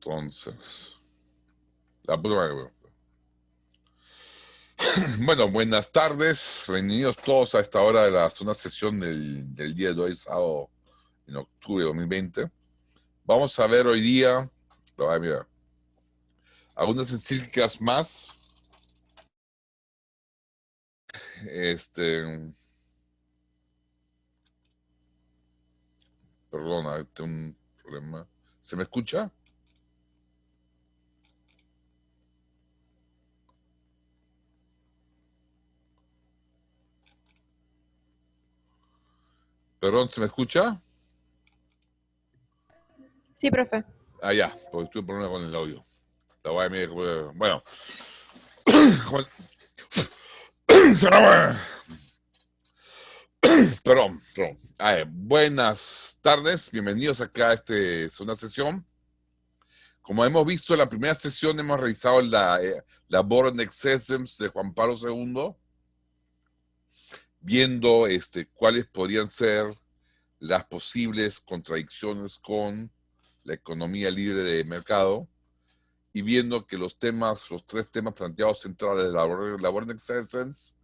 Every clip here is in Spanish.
Entonces, la prueba. Bueno, buenas tardes, bienvenidos todos a esta hora de la segunda sesión del día de hoy, sábado en octubre de 2020. Vamos a ver hoy día, mira, algunas encíclicas más. Perdona, tengo un problema. ¿Se me escucha? Perdón, ¿se me escucha? Sí, profe. Ah, ya, porque tuve un problema con el audio. La voy a mirar, bueno. Perdón. Buenas tardes, bienvenidos acá a esta segunda sesión. Como hemos visto en la primera sesión, hemos realizado la Boron Excessens de Juan Pablo II, viendo cuáles podrían ser las posibles contradicciones con la economía libre de mercado, y viendo que los tres temas planteados centrales de la Boron Excessens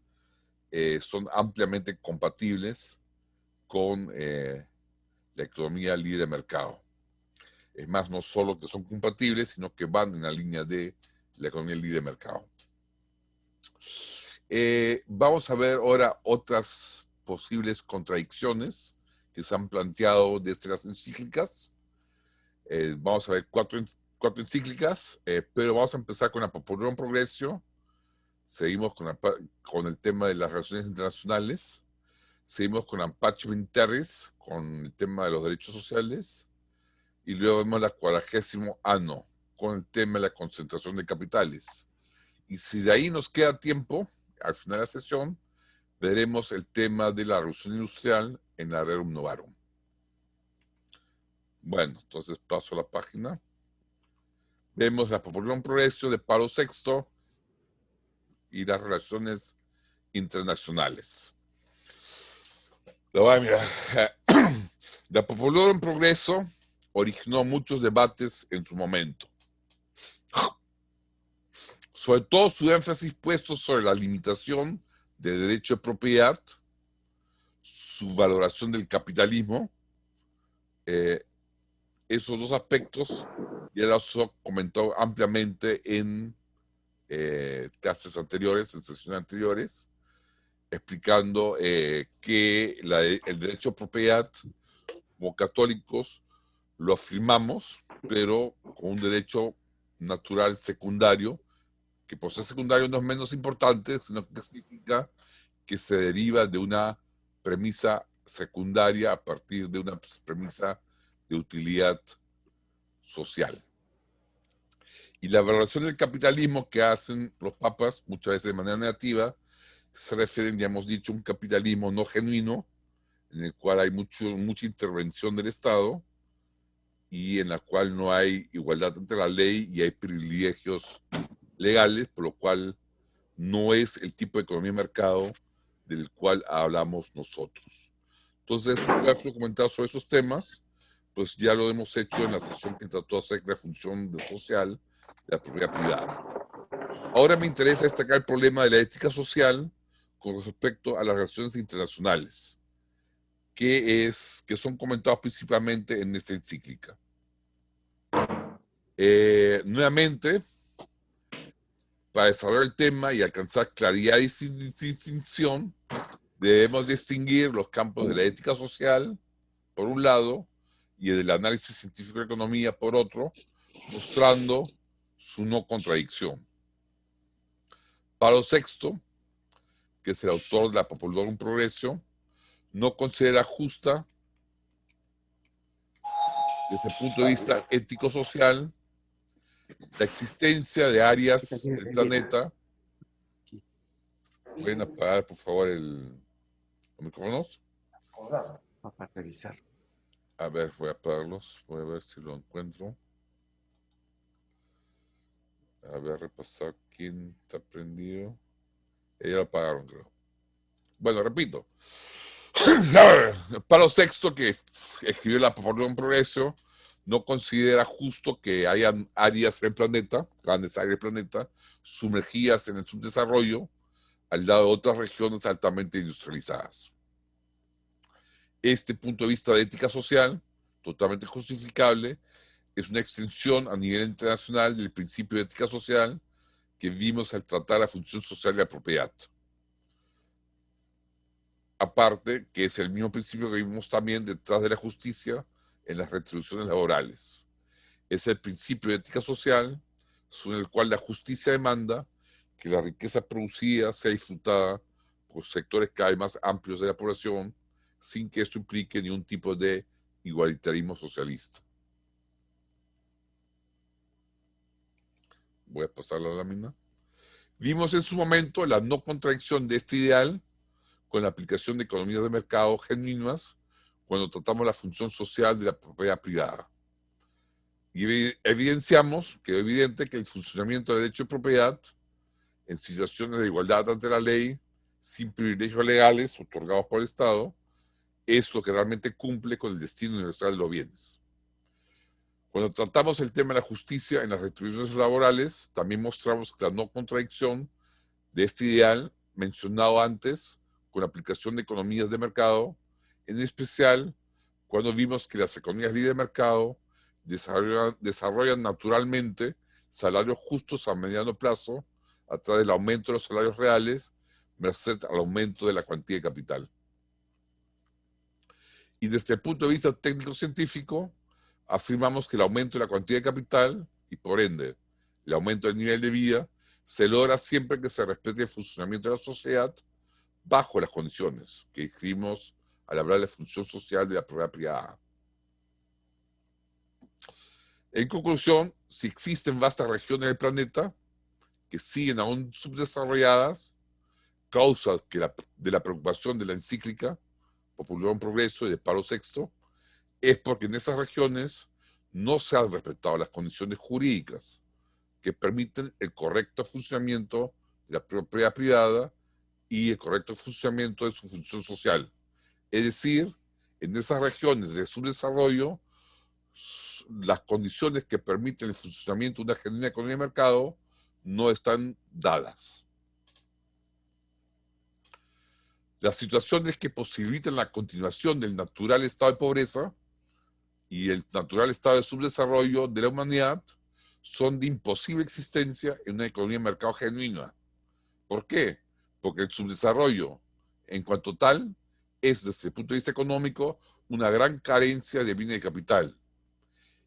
son ampliamente compatibles con la economía libre de mercado. Es más, no solo que son compatibles, sino que van en la línea de la economía libre de mercado. Vamos a ver ahora otras posibles contradicciones que se han planteado desde las encíclicas. Vamos a ver cuatro encíclicas, pero vamos a empezar con la Populorum Progressio. Seguimos con el tema de las relaciones internacionales. Seguimos con Pacem Terris, con el tema de los derechos sociales. Y luego vemos la 40º anno, con el tema de la concentración de capitales. Y si de ahí nos queda tiempo, al final de la sesión, veremos el tema de la revolución industrial en la Rerum Novarum. Bueno, entonces paso a la página. Vemos la Populorum Progressio de Pablo VI y las relaciones internacionales. La Populorum Progressio originó muchos debates en su momento. Sobre todo su énfasis puesto sobre la limitación del derecho de propiedad, su valoración del capitalismo. Esos dos aspectos ya los comentó ampliamente en clases anteriores, en sesiones anteriores, explicando que el derecho de propiedad, como católicos, lo afirmamos, pero con un derecho natural secundario, que por ser secundario no es menos importante, sino que significa que se deriva de una premisa secundaria a partir de una premisa de utilidad social. Y la valoración del capitalismo que hacen los papas, muchas veces de manera negativa, se refieren, ya hemos dicho, a un capitalismo no genuino, en el cual hay mucha intervención del Estado y en la cual no hay igualdad ante la ley y hay privilegios legales, por lo cual no es el tipo de economía de mercado del cual hablamos nosotros. Entonces, un comentario sobre esos temas, pues ya lo hemos hecho en la sesión que trató acerca de la función social de la propiedad privada. Ahora me interesa destacar el problema de la ética social con respecto a las relaciones internacionales, que son comentados principalmente en esta encíclica. Nuevamente, para desarrollar el tema y alcanzar claridad y distinción, debemos distinguir los campos de la ética social, por un lado, y del análisis científico de economía, por otro, mostrando su no contradicción. Pablo VI, que es el autor de la Populorum Progressio, no considera justa, desde el punto de vista ético-social, la existencia de áreas del planeta. ¿Pueden apagar, por favor, los micrófonos? Para revisar. A ver, voy a apagarlos. Voy a ver si lo encuentro. A ver, repasar quién está prendido. Ellos lo apagaron, creo. Bueno, repito. Pablo VI, que escribió la Populorum Progressio, no considera justo que hayan áreas en el planeta, grandes áreas del planeta, sumergidas en el subdesarrollo, al lado de otras regiones altamente industrializadas. Este punto de vista de ética social, totalmente justificable, es una extensión a nivel internacional del principio de ética social que vimos al tratar la función social de la propiedad. Aparte, que es el mismo principio que vimos también detrás de la justicia en las retribuciones laborales. Es el principio de ética social sobre el cual la justicia demanda que la riqueza producida sea disfrutada por sectores cada vez más amplios de la población, sin que esto implique ningún tipo de igualitarismo socialista. Voy a pasar la lámina. Vimos en su momento la no contradicción de este ideal con la aplicación de economías de mercado genuinas cuando tratamos la función social de la propiedad privada. Y evidenciamos que es evidente que el funcionamiento del derecho de propiedad en situaciones de igualdad ante la ley, sin privilegios legales otorgados por el Estado, es lo que realmente cumple con el destino universal de los bienes. Cuando tratamos el tema de la justicia en las retribuciones laborales, también mostramos la no contradicción de este ideal mencionado antes con la aplicación de economías de mercado, en especial cuando vimos que las economías libres de mercado desarrollan naturalmente salarios justos a mediano plazo a través del aumento de los salarios reales, merced al aumento de la cuantía de capital. Y desde el punto de vista técnico-científico, afirmamos que el aumento de la cuantía de capital, y por ende el aumento del nivel de vida, se logra siempre que se respete el funcionamiento de la sociedad bajo las condiciones que describimos al hablar de la función social de la propiedad privada. En conclusión, si existen vastas regiones del planeta que siguen aún subdesarrolladas, causa de la preocupación de la encíclica Popular Progreso y de Pablo VI, es porque en esas regiones no se han respetado las condiciones jurídicas que permiten el correcto funcionamiento de la propiedad privada y el correcto funcionamiento de su función social. Es decir, en esas regiones de subdesarrollo, las condiciones que permiten el funcionamiento de una genuina economía de mercado no están dadas. Las situaciones que posibilitan la continuación del natural estado de pobreza y el natural estado de subdesarrollo de la humanidad son de imposible existencia en una economía de mercado genuina. ¿Por qué? Porque el subdesarrollo, en cuanto tal, es desde el punto de vista económico una gran carencia de bienes de capital.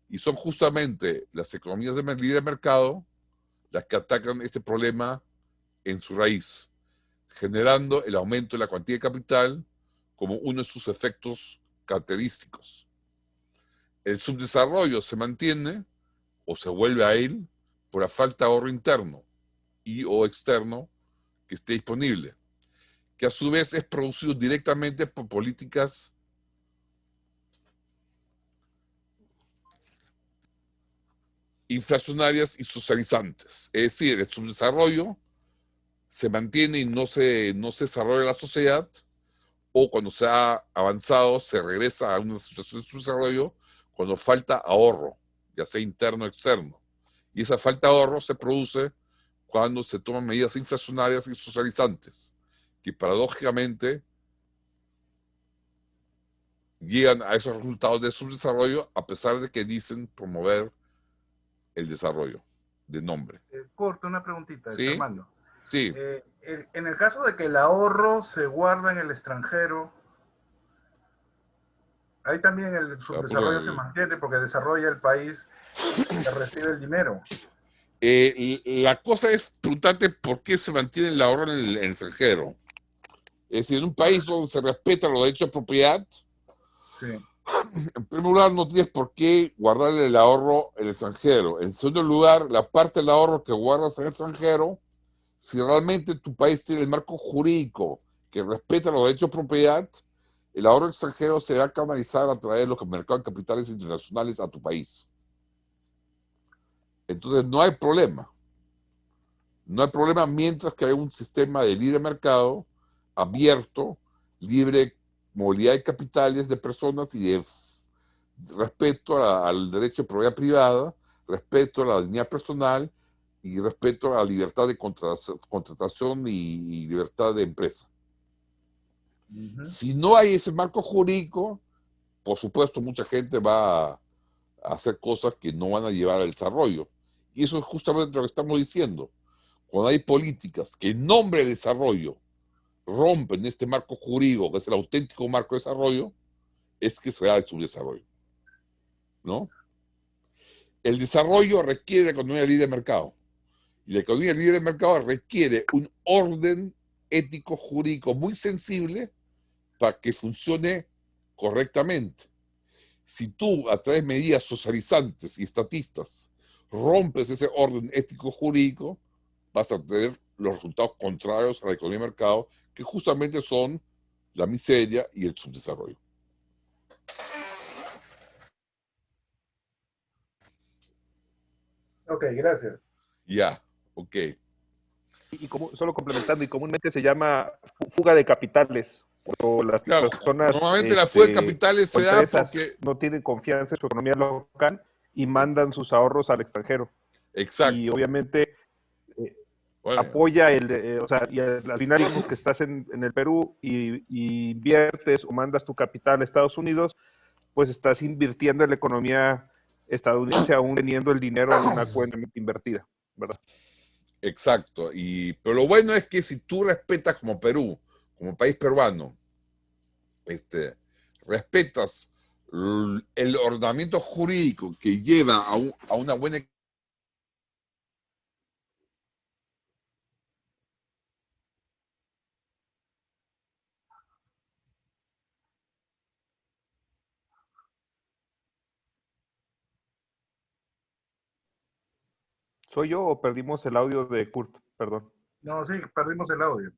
Y son justamente las economías de libre mercado las que atacan este problema en su raíz, generando el aumento de la cuantía de capital como uno de sus efectos característicos. El subdesarrollo se mantiene o se vuelve a él por la falta de ahorro interno y o externo que esté disponible, que a su vez es producido directamente por políticas inflacionarias y socializantes. Es decir, el subdesarrollo se mantiene y no se desarrolla la sociedad, o cuando se ha avanzado se regresa a una situación de subdesarrollo cuando falta ahorro, ya sea interno o externo. Y esa falta de ahorro se produce cuando se toman medidas inflacionarias y socializantes, que paradójicamente llegan a esos resultados de subdesarrollo a pesar de que dicen promover el desarrollo de nombre. Corto, una preguntita, ¿Sí? Armando. Sí. En el caso de que el ahorro se guarda en el extranjero, ahí también el subdesarrollo se mantiene porque desarrolla el país que recibe el dinero. La cosa es preguntarte por qué se mantiene el ahorro en el extranjero. Es decir, en un país donde se respetan los derechos de propiedad, sí. En primer lugar, no tienes por qué guardar el ahorro en el extranjero. En segundo lugar, la parte del ahorro que guardas en el extranjero, si realmente tu país tiene el marco jurídico que respeta los derechos de propiedad, el ahorro extranjero se va a canalizar a través de los mercados de capitales internacionales a tu país. Entonces no hay problema. No hay problema mientras que haya un sistema de libre mercado abierto, libre movilidad de capitales de personas y de respeto al derecho de propiedad privada, respeto a la dignidad personal y respeto a la libertad de contratación y libertad de empresa. Si no hay ese marco jurídico, por supuesto, mucha gente va a hacer cosas que no van a llevar al desarrollo. Y eso es justamente lo que estamos diciendo. Cuando hay políticas que en nombre de desarrollo rompen este marco jurídico, que es el auténtico marco de desarrollo, es que se da el subdesarrollo, ¿no? El desarrollo requiere la economía libre de mercado. Y la economía libre de mercado requiere un orden ético jurídico muy sensible para que funcione correctamente. Si tú, a través de medidas socializantes y estatistas, rompes ese orden ético jurídico, vas a tener los resultados contrarios a la economía de mercado, que justamente son la miseria y el subdesarrollo. Ok, gracias. Ya, ok. Y como, solo complementando, y comúnmente se llama fuga de capitales. Cuando las Claro, personas normalmente la fuga de capitales se da porque... no tienen confianza en su economía local y mandan sus ahorros al extranjero. Exacto. Y obviamente bueno, apoya o sea, y al final digamos que estás en el Perú y inviertes o mandas tu capital a Estados Unidos, pues estás invirtiendo en la economía estadounidense aún teniendo el dinero en una cuenta invertida, ¿verdad? Exacto. Pero lo bueno es que si tú respetas como Perú, como país peruano, respetas el ordenamiento jurídico que lleva a una buena... ¿Soy yo o perdimos el audio de Kurt? Perdón. No, sí, perdimos el audio.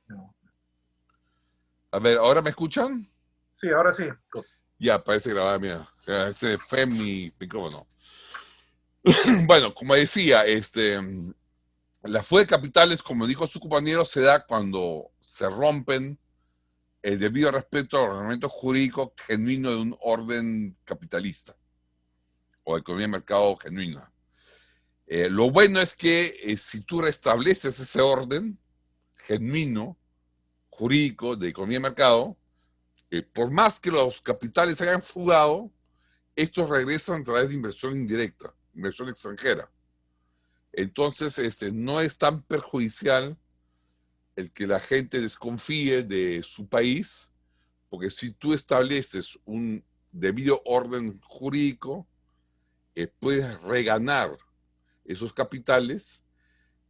No. A ver, ¿ahora me escuchan? Sí, ahora sí. Ya, parece grabada, mira. Ese fue mi micrófono. Bueno, como decía, la fuga de capitales, como dijo su compañero, se da cuando se rompen el debido respeto al ordenamiento jurídico genuino de un orden capitalista o de economía de mercado genuina. Lo bueno es que si tú restableces ese orden genuino, jurídico, de economía de mercado, por más que los capitales hayan fugado, estos regresan a través de inversión indirecta, inversión extranjera. Entonces, no es tan perjudicial el que la gente desconfíe de su país, porque si tú estableces un debido orden jurídico, puedes reganar esos capitales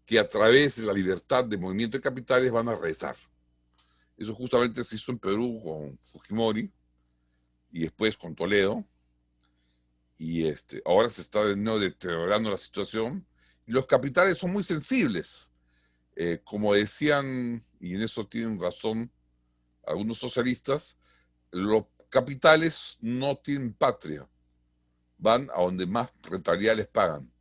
que a través de la libertad de movimiento de capitales van a regresar. Eso justamente se hizo en Perú con Fujimori y después con Toledo. Y ahora se está de nuevo deteriorando la situación. Y los capitales son muy sensibles. Como decían, y en eso tienen razón algunos socialistas, los capitales no tienen patria. Van a donde más rentabilidad les pagan.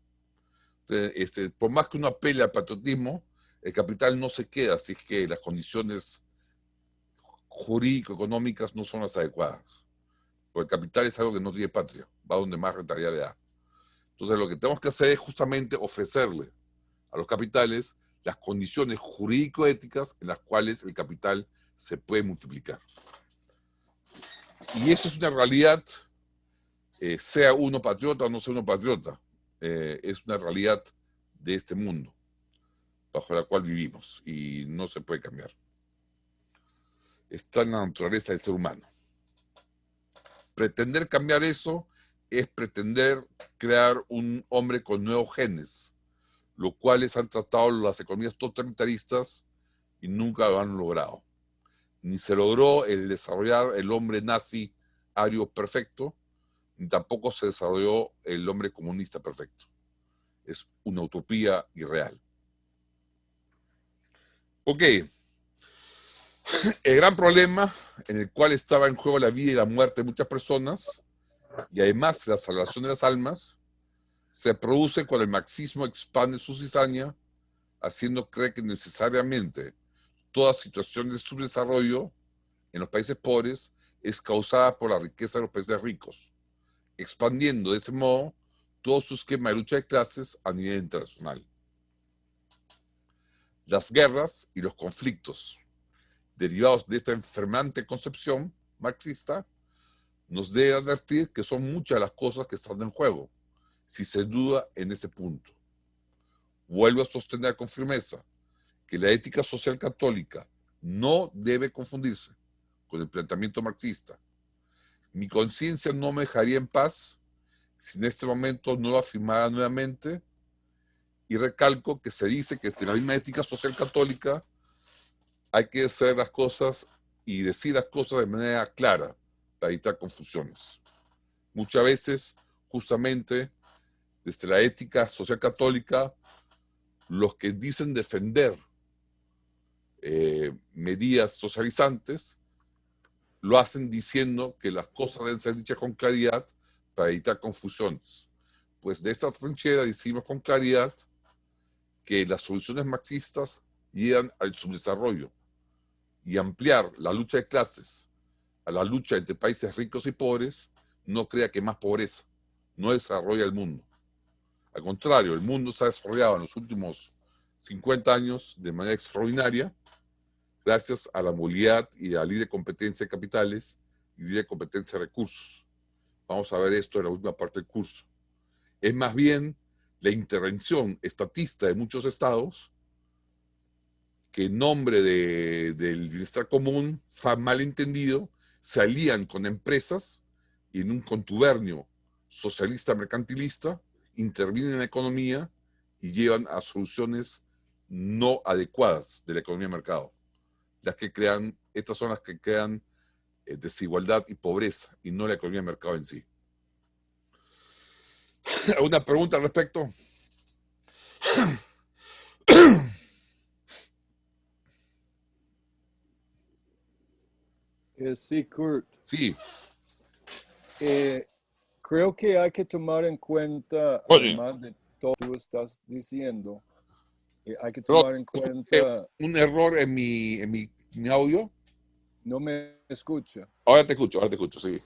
Entonces, por más que uno apele al patriotismo, el capital no se queda si es que las condiciones jurídico-económicas no son las adecuadas. Porque el capital es algo que no tiene patria, va donde más rentabilidad le da. Entonces lo que tenemos que hacer es justamente ofrecerle a los capitales las condiciones jurídico-éticas en las cuales el capital se puede multiplicar. Y eso es una realidad, sea uno patriota o no sea uno patriota, es una realidad de este mundo bajo la cual vivimos y no se puede cambiar. Está en la naturaleza del ser humano. Pretender cambiar eso es pretender crear un hombre con nuevos genes, los cuales han tratado las economías totalitaristas y nunca lo han logrado. Ni se logró el desarrollar el hombre nazi ario perfecto, ni tampoco se desarrolló el hombre comunista perfecto. Es una utopía irreal. Ok. El gran problema en el cual estaba en juego la vida y la muerte de muchas personas, y además la salvación de las almas, se produce cuando el marxismo expande su cizaña, haciendo creer que necesariamente toda situación de subdesarrollo en los países pobres es causada por la riqueza de los países ricos, expandiendo de ese modo todo su esquema de lucha de clases a nivel internacional. Las guerras y los conflictos derivados de esta enfermante concepción marxista nos debe advertir que son muchas las cosas que están en juego, si se duda en este punto. Vuelvo a sostener con firmeza que la ética social católica no debe confundirse con el planteamiento marxista. Mi conciencia no me dejaría en paz si en este momento no lo afirmara nuevamente, y recalco que se dice que desde la misma ética social católica hay que hacer las cosas y decir las cosas de manera clara para evitar confusiones. Muchas veces, justamente, desde la ética social católica, los que dicen defender medidas socializantes lo hacen diciendo que las cosas deben ser dichas con claridad para evitar confusiones. Pues de esta trinchera decimos con claridad que las soluciones marxistas llegan al subdesarrollo, y ampliar la lucha de clases a la lucha entre países ricos y pobres no crea que más pobreza, no desarrolla el mundo. Al contrario, el mundo se ha desarrollado en los últimos 50 años de manera extraordinaria gracias a la movilidad y a la libre competencia de capitales y libre competencia de recursos. Vamos a ver esto en la última parte del curso. Es más bien la intervención estatista de muchos estados que en nombre del bienestar común, malentendido, se alían con empresas y en un contubernio socialista mercantilista intervienen en la economía y llevan a soluciones no adecuadas de la economía de mercado. Estas son las que crean desigualdad y pobreza, y no la economía de mercado en sí. ¿Alguna pregunta al respecto? Sí, Kurt. Sí. Creo que hay que tomar en cuenta, además de todo lo que tú estás diciendo, hay que tomar en cuenta... Un error en mi audio. No me escucha. Ahora te escucho, sí.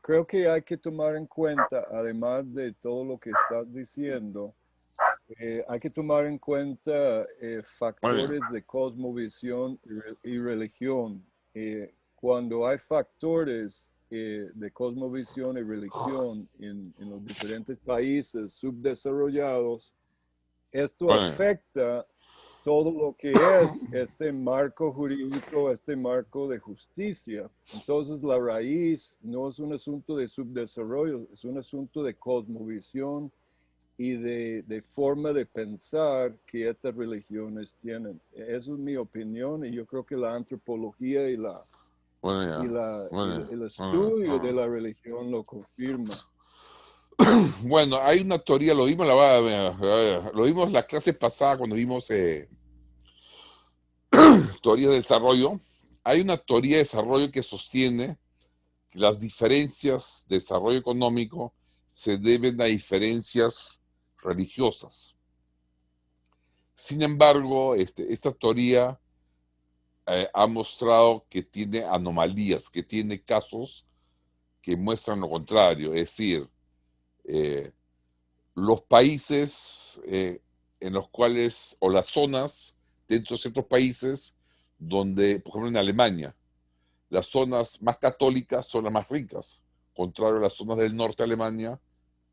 Creo que hay que tomar en cuenta, además de todo lo que estás diciendo, hay que tomar en cuenta factores de cosmovisión y religión. Cuando hay factores de cosmovisión y religión en los diferentes países subdesarrollados, esto afecta todo lo que es este marco jurídico, este marco de justicia. Entonces la raíz no es un asunto de subdesarrollo, es un asunto de cosmovisión y de forma de pensar que estas religiones tienen. Esa es mi opinión, y yo creo que la antropología y el estudio de la religión lo confirma. Bueno, hay una teoría, lo vimos la clase pasada cuando vimos teoría de desarrollo. Hay una teoría de desarrollo que sostiene que las diferencias de desarrollo económico se deben a diferencias religiosas. Sin embargo, esta teoría ha mostrado que tiene anomalías, que tiene casos que muestran lo contrario. Es decir, los países en los cuales, o las zonas dentro de ciertos países, donde, por ejemplo en Alemania, las zonas más católicas son las más ricas, contrario a las zonas del norte de Alemania,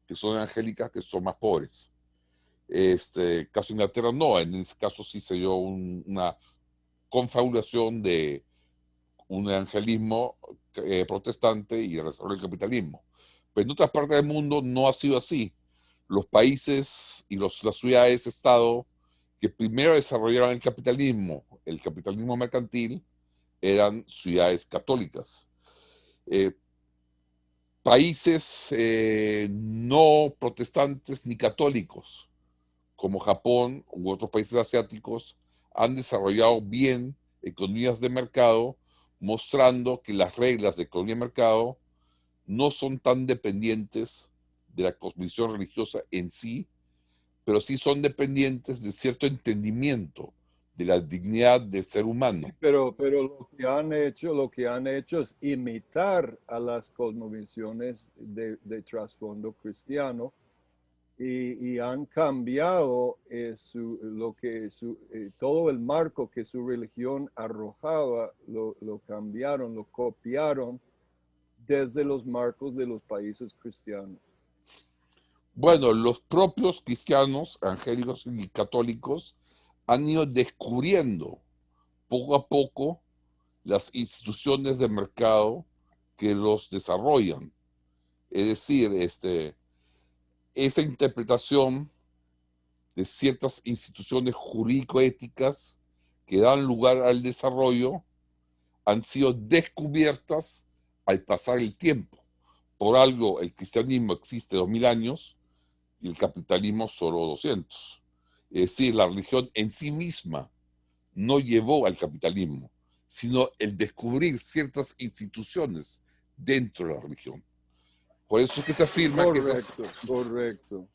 que son evangélicas, que son más pobres. Caso Inglaterra no, en ese caso sí se dio una confabulación de un evangelismo protestante y el desarrollo del capitalismo. Pero en otras partes del mundo no ha sido así. Los países y las ciudades-estado que primero desarrollaron el capitalismo mercantil, eran ciudades católicas. Países no protestantes ni católicos, como Japón u otros países asiáticos, han desarrollado bien economías de mercado, mostrando que las reglas de economía de mercado no son tan dependientes de la cosmovisión religiosa en sí, pero sí son dependientes de cierto entendimiento de la dignidad del ser humano. Pero lo que han hecho es imitar a las cosmovisiones de trasfondo cristiano y han cambiado todo el marco que su religión arrojaba, lo cambiaron, lo copiaron desde los marcos de los países cristianos. Bueno, los propios cristianos, evangélicos y católicos han ido descubriendo poco a poco las instituciones de mercado que los desarrollan. Es decir, esa interpretación de ciertas instituciones jurídico-éticas que dan lugar al desarrollo han sido descubiertas al pasar el tiempo. Por algo el cristianismo existe 2000 años y el capitalismo solo 200. Es decir, la religión en sí misma no llevó al capitalismo, sino el descubrir ciertas instituciones dentro de la religión. Por eso es que se afirma Correcto.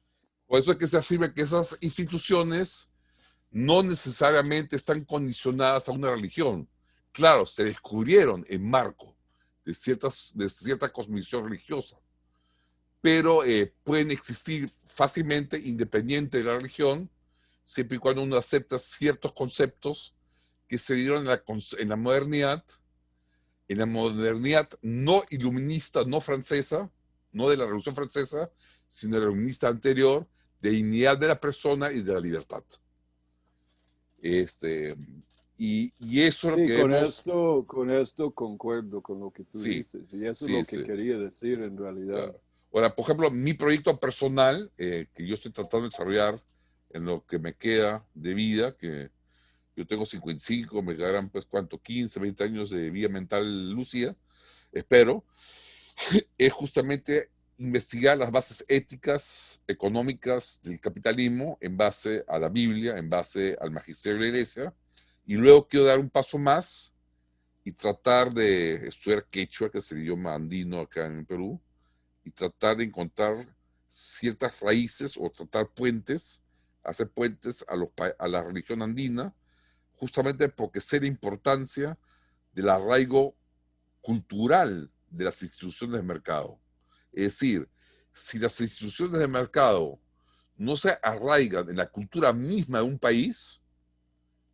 Por eso es que se afirma que esas instituciones no necesariamente están condicionadas a una religión. Claro, se descubrieron en marco de cierta cosmovisión religiosa, pero pueden existir fácilmente independiente de la religión, siempre y cuando uno acepta ciertos conceptos que se dieron en la modernidad no iluminista, no francesa, no de la Revolución Francesa, sino de la iluminista anterior, de dignidad de la persona y de la libertad. Y eso es lo que con esto concuerdo con lo que tú dices, y eso es lo que quería decir en realidad. Claro. Ahora, por ejemplo, mi proyecto personal, que yo estoy tratando de desarrollar en lo que me queda de vida, que yo tengo 55, me quedarán pues, ¿cuánto? 15, 20 años de vida mental lúcida, espero, es justamente investigar las bases éticas, económicas del capitalismo en base a la Biblia, en base al magisterio de la Iglesia, y luego quiero dar un paso más y tratar de estudiar quechua, que es el idioma andino acá en Perú, y tratar de encontrar ciertas raíces o tratar puentes, hacer puentes a la religión andina, justamente porque sé la importancia del arraigo cultural de las instituciones de mercado. Es decir, si las instituciones de mercado no se arraigan en la cultura misma de un país,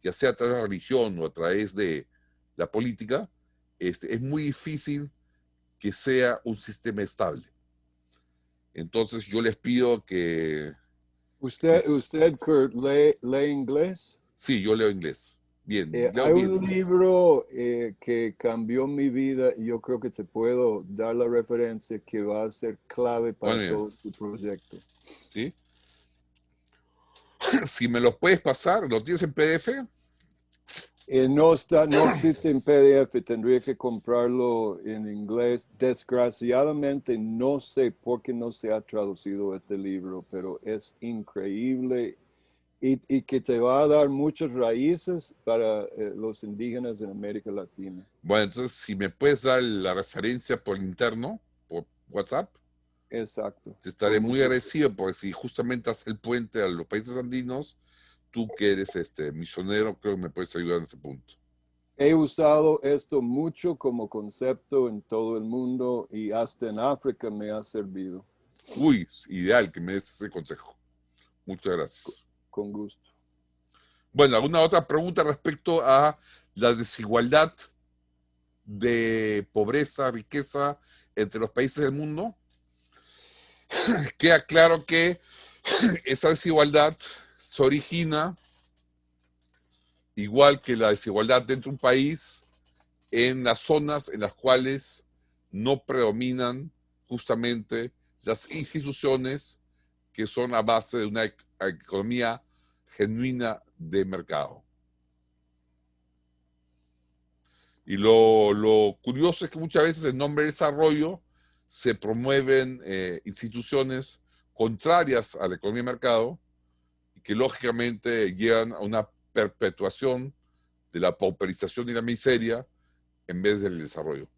ya sea a través de la religión o a través de la política, es muy difícil que sea un sistema estable. Entonces yo les pido que... ¿Usted Kurt, lee inglés? Sí, yo leo inglés. Bien, hay un libro que cambió mi vida y yo creo que te puedo dar la referencia que va a ser clave para todo tu proyecto. ¿Sí? Si me los puedes pasar, ¿lo tienes en PDF? No existe en PDF, tendría que comprarlo en inglés. Desgraciadamente no sé por qué no se ha traducido este libro, pero es increíble y que te va a dar muchas raíces para los indígenas en América Latina. Bueno, entonces si me puedes dar la referencia por interno, por WhatsApp. Exacto. Te estaré muy agradecido porque si justamente haces el puente a los países andinos, tú que eres misionero, creo que me puedes ayudar en ese punto. He usado esto mucho como concepto en todo el mundo y hasta en África me ha servido. Uy, ideal que me des ese consejo. Muchas gracias. Con gusto. Bueno, ¿alguna otra pregunta respecto a la desigualdad de pobreza, riqueza entre los países del mundo? Queda claro que esa desigualdad se origina, igual que la desigualdad dentro de un país, en las zonas en las cuales no predominan justamente las instituciones que son a base de una economía genuina de mercado. Y lo curioso es que muchas veces en nombre del desarrollo se promueven instituciones contrarias a la economía de mercado y que lógicamente llevan a una perpetuación de la pauperización y la miseria en vez del desarrollo.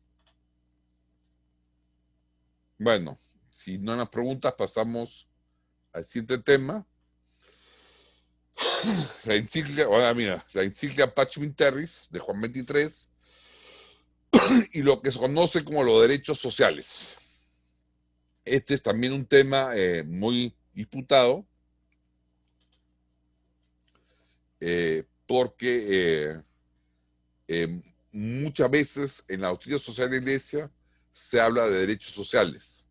Bueno, si no hay más preguntas, pasamos al siguiente tema. La encíclica, ahora mira, la encíclica Pacem Terris de Juan XXIII y lo que se conoce como los derechos sociales. Este es también un tema muy disputado porque muchas veces en la doctrina social de la Iglesia se habla de derechos sociales.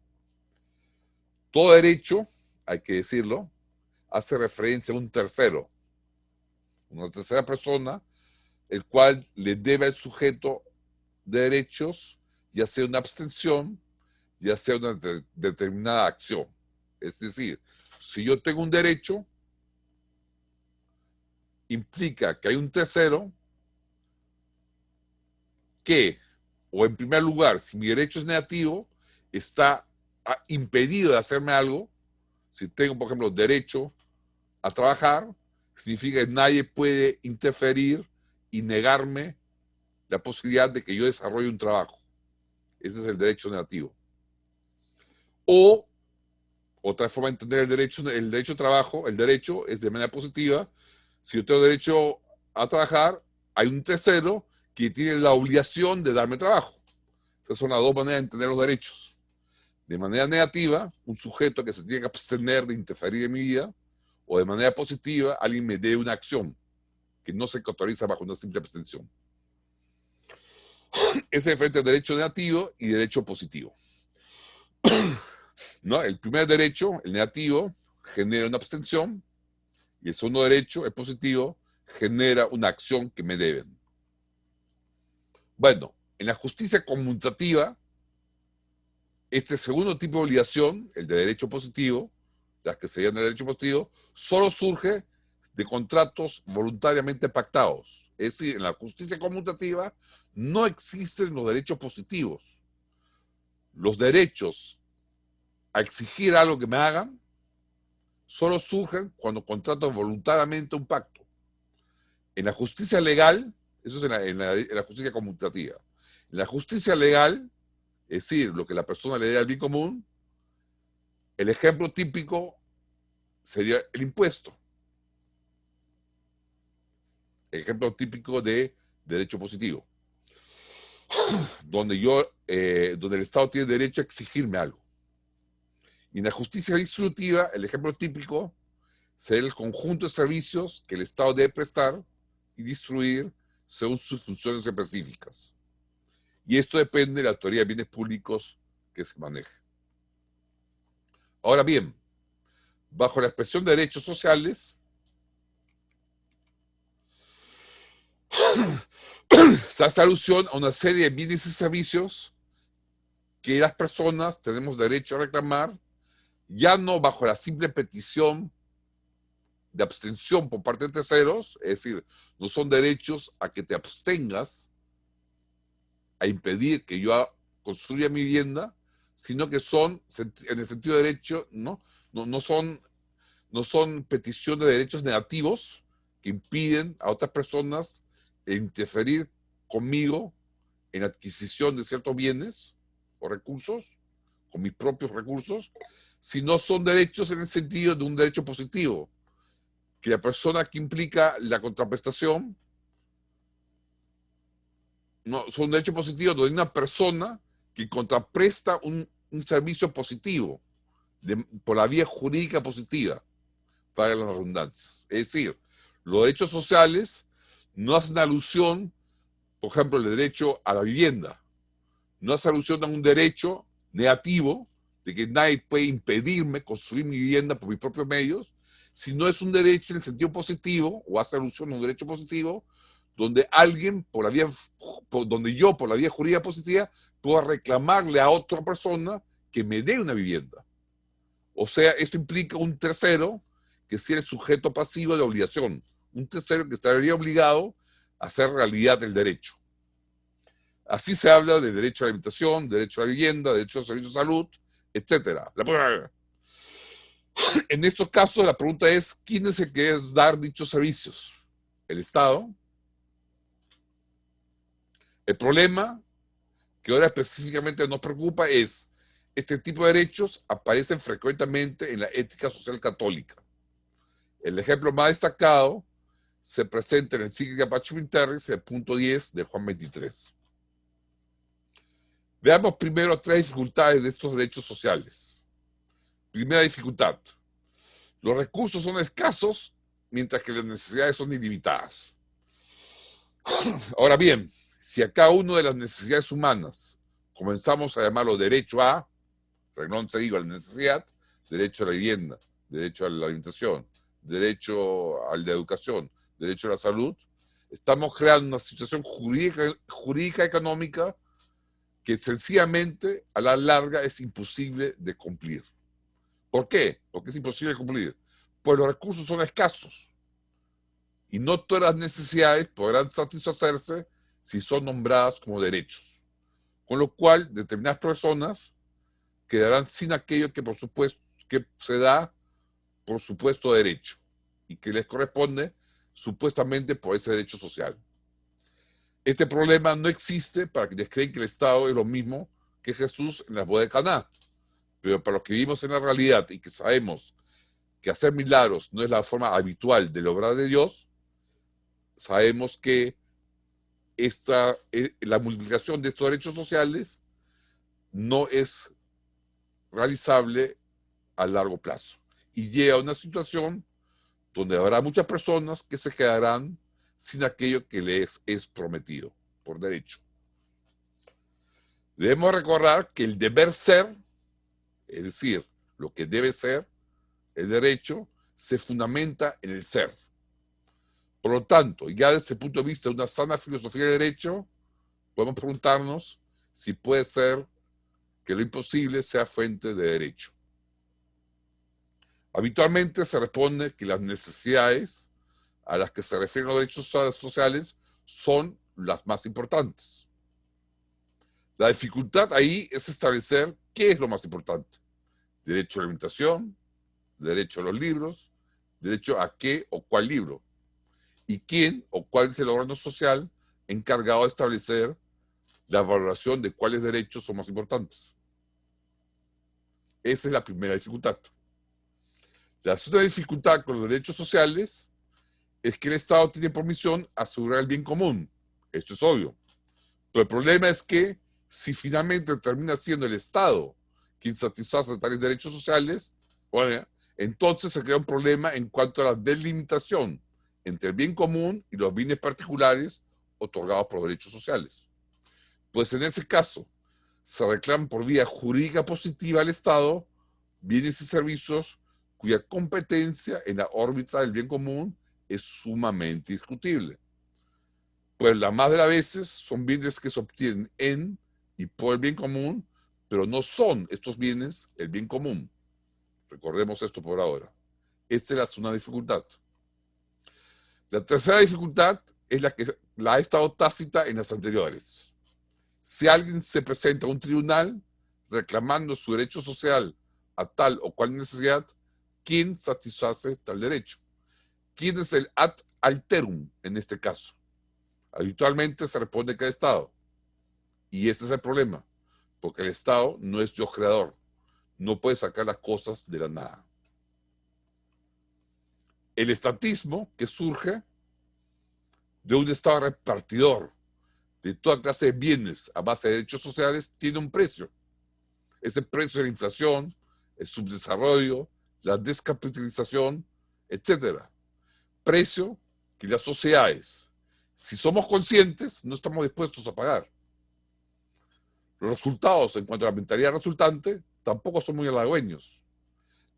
Todo derecho, hay que decirlo, hace referencia a un tercero, una tercera persona, el cual le debe al sujeto de derechos, ya sea una abstención, ya sea una determinada acción. Es decir, si yo tengo un derecho, implica que hay un tercero que, o en primer lugar, si mi derecho es negativo, está impedido de hacerme algo. Si tengo, por ejemplo, derecho a trabajar, significa que nadie puede interferir y negarme la posibilidad de que yo desarrolle un trabajo. Ese es el derecho negativo. O, otra forma de entender el derecho a trabajo, el derecho es de manera positiva. Si yo tengo derecho a trabajar, hay un tercero que tiene la obligación de darme trabajo. Esas son las dos maneras de entender los derechos. De manera negativa, un sujeto que se tiene que abstener de interferir en mi vida, o de manera positiva, alguien me dé una acción que no se autoriza bajo una simple abstención. Ese es diferente derecho negativo y derecho positivo. ¿No? El primer derecho, el negativo, genera una abstención, y el segundo derecho, el positivo, genera una acción que me deben. Bueno, en la justicia conmutativa, este segundo tipo de obligación, el de derecho positivo, las que se llaman de derecho positivo, solo surge de contratos voluntariamente pactados. Es decir, en la justicia conmutativa no existen los derechos positivos. Los derechos a exigir algo que me hagan solo surgen cuando contrato voluntariamente un pacto. En la justicia legal, eso es en la justicia conmutativa. En la justicia legal, es decir, lo que la persona le dé al bien común, el ejemplo típico sería el impuesto. El ejemplo típico de derecho positivo. Donde el Estado tiene derecho a exigirme algo. Y en la justicia distributiva, el ejemplo típico sería el conjunto de servicios que el Estado debe prestar y distribuir según sus funciones específicas. Y esto depende de la teoría de bienes públicos que se maneje. Ahora bien, bajo la expresión de derechos sociales, se hace alusión a una serie de bienes y servicios que las personas tenemos derecho a reclamar, ya no bajo la simple petición de abstención por parte de terceros, es decir, no son derechos a que te abstengas a impedir que yo construya mi vivienda, sino que son, en el sentido de derecho, no son peticiones de derechos negativos que impiden a otras personas interferir conmigo en la adquisición de ciertos bienes o recursos, con mis propios recursos, sino son derechos en el sentido de un derecho positivo, que la persona que implica la contraprestación, no, son derechos positivos donde hay una persona que contrapresta un servicio positivo, por la vía jurídica positiva, para las redundancias. Es decir, los derechos sociales no hacen alusión, por ejemplo, el derecho a la vivienda, no hace alusión a un derecho negativo de que nadie puede impedirme construir mi vivienda por mis propios medios, sino es un derecho en el sentido positivo, o hace alusión a un derecho positivo, donde alguien, donde yo, por la vía jurídica positiva, pueda reclamarle a otra persona que me dé una vivienda. O sea, esto implica un tercero que sea el sujeto pasivo de obligación, un tercero que estaría obligado a hacer realidad el derecho. Así se habla de derecho a la alimentación, derecho a la vivienda, derecho a servicios de salud, etc. En estos casos, la pregunta es, ¿quién es el que debe dar dichos servicios? ¿El Estado? El problema que ahora específicamente nos preocupa es, este tipo de derechos aparecen frecuentemente en la ética social católica. El ejemplo más destacado se presenta en el Encíclica Pachum Terris, el punto 10 de Juan 23. Veamos primero 3 dificultades de estos derechos sociales. Primera dificultad. Los recursos son escasos, mientras que las necesidades son ilimitadas. Ahora bien, si a cada una de las necesidades humanas comenzamos a llamarlo derecho a, renglón seguido a la necesidad, derecho a la vivienda, derecho a la alimentación, derecho a la educación, derecho a la salud, estamos creando una situación jurídica económica que sencillamente a la larga es imposible de cumplir. ¿Por qué? Porque es imposible de cumplir. Pues los recursos son escasos y no todas las necesidades podrán satisfacerse si son nombradas como derechos. Con lo cual, determinadas personas quedarán sin aquello que por supuesto que se da por supuesto derecho y que les corresponde supuestamente por ese derecho social. Este problema no existe para quienes creen que el Estado es lo mismo que Jesús en las bodas de Caná, pero para los que vivimos en la realidad y que sabemos que hacer milagros no es la forma habitual de obrar de Dios, sabemos que la multiplicación de estos derechos sociales no es realizable a largo plazo y llega a una situación donde habrá muchas personas que se quedarán sin aquello que les es prometido por derecho. Debemos recordar que el deber ser, es decir, lo que debe ser, el derecho, se fundamenta en el ser. Por lo tanto, ya desde el punto de vista de una sana filosofía de derecho, podemos preguntarnos si puede ser que lo imposible sea fuente de derecho. Habitualmente se responde que las necesidades a las que se refieren los derechos sociales son las más importantes. La dificultad ahí es establecer qué es lo más importante. Derecho a la alimentación, derecho a los libros, derecho a qué o cuál libro. Y quién o cuál es el órgano social encargado de establecer la valoración de cuáles derechos son más importantes. Esa es la primera dificultad. La segunda dificultad con los derechos sociales es que el Estado tiene por misión asegurar el bien común. Esto es obvio. Pero el problema es que si finalmente termina siendo el Estado quien satisface tales derechos sociales, bueno, entonces se crea un problema en cuanto a la delimitación entre el bien común y los bienes particulares otorgados por derechos sociales. Pues en ese caso, se reclaman por vía jurídica positiva al Estado bienes y servicios cuya competencia en la órbita del bien común es sumamente discutible. Pues la más de las veces son bienes que se obtienen en y por el bien común, pero no son estos bienes el bien común. Recordemos esto por ahora. Esta es la segunda dificultad. La tercera dificultad es la que ha estado tácita en las anteriores. Si alguien se presenta a un tribunal reclamando su derecho social a tal o cual necesidad, ¿quién satisface tal derecho? ¿Quién es el ad alterum en este caso? Habitualmente se responde que el Estado. Y este es el problema, porque el Estado no es Dios creador. No puede sacar las cosas de la nada. El estatismo que surge de un Estado repartidor de toda clase de bienes a base de derechos sociales tiene un precio. Ese precio es la inflación, el subdesarrollo, la descapitalización, etc. Precio que las sociedades, si somos conscientes, no estamos dispuestos a pagar. Los resultados en cuanto a la mentalidad resultante tampoco son muy halagüeños.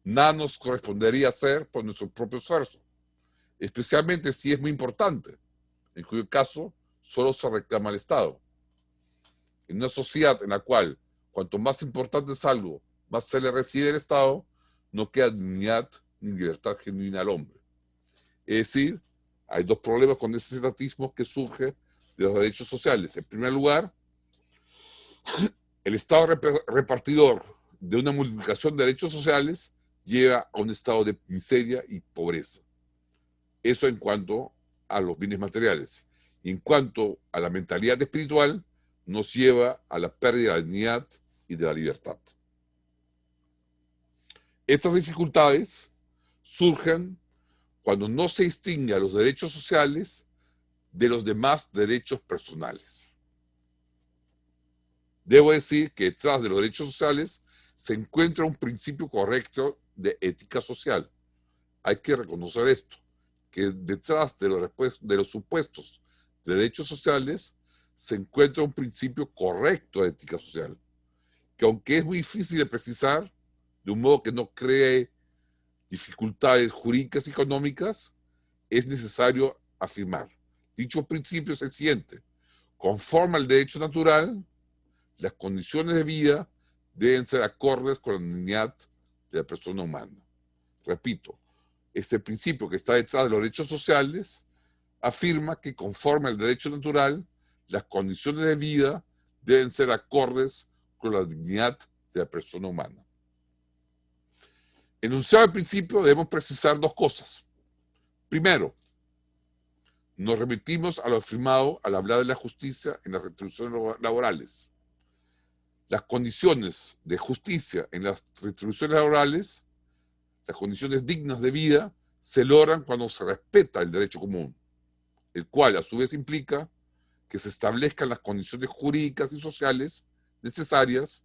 Nada nos correspondería hacer por nuestro propio esfuerzo, especialmente si es muy importante, en cuyo caso solo se reclama al Estado. En una sociedad en la cual cuanto más importante es algo, más se le recibe el Estado, no queda dignidad ni libertad genuina al hombre. Es decir, hay dos problemas con ese estatismo que surge de los derechos sociales. En primer lugar, el Estado repartidor de una multiplicación de derechos sociales lleva a un estado de miseria y pobreza. Eso en cuanto a los bienes materiales. Y en cuanto a la mentalidad espiritual, nos lleva a la pérdida de la dignidad y de la libertad. Estas dificultades surgen cuando no se distingue a los derechos sociales de los demás derechos personales. Debo decir que detrás de los derechos sociales se encuentra un principio correcto de ética social. Hay que reconocer esto, que detrás de los supuestos derechos sociales se encuentra un principio correcto de ética social, que aunque es muy difícil de precisar, de un modo que no cree dificultades jurídicas y económicas, es necesario afirmar. Dicho principio es el siguiente: conforme al derecho natural, las condiciones de vida deben ser acordes con la dignidad de la persona humana. Repito, este principio que está detrás de los derechos sociales afirma que conforme al derecho natural, las condiciones de vida deben ser acordes con la dignidad de la persona humana. Enunciado el principio, debemos precisar dos cosas. Primero, nos remitimos a lo afirmado al hablar de la justicia en las retribuciones laborales. Las condiciones de justicia en las retribuciones laborales, las condiciones dignas de vida, se logran cuando se respeta el derecho común, el cual a su vez implica que se establezcan las condiciones jurídicas y sociales necesarias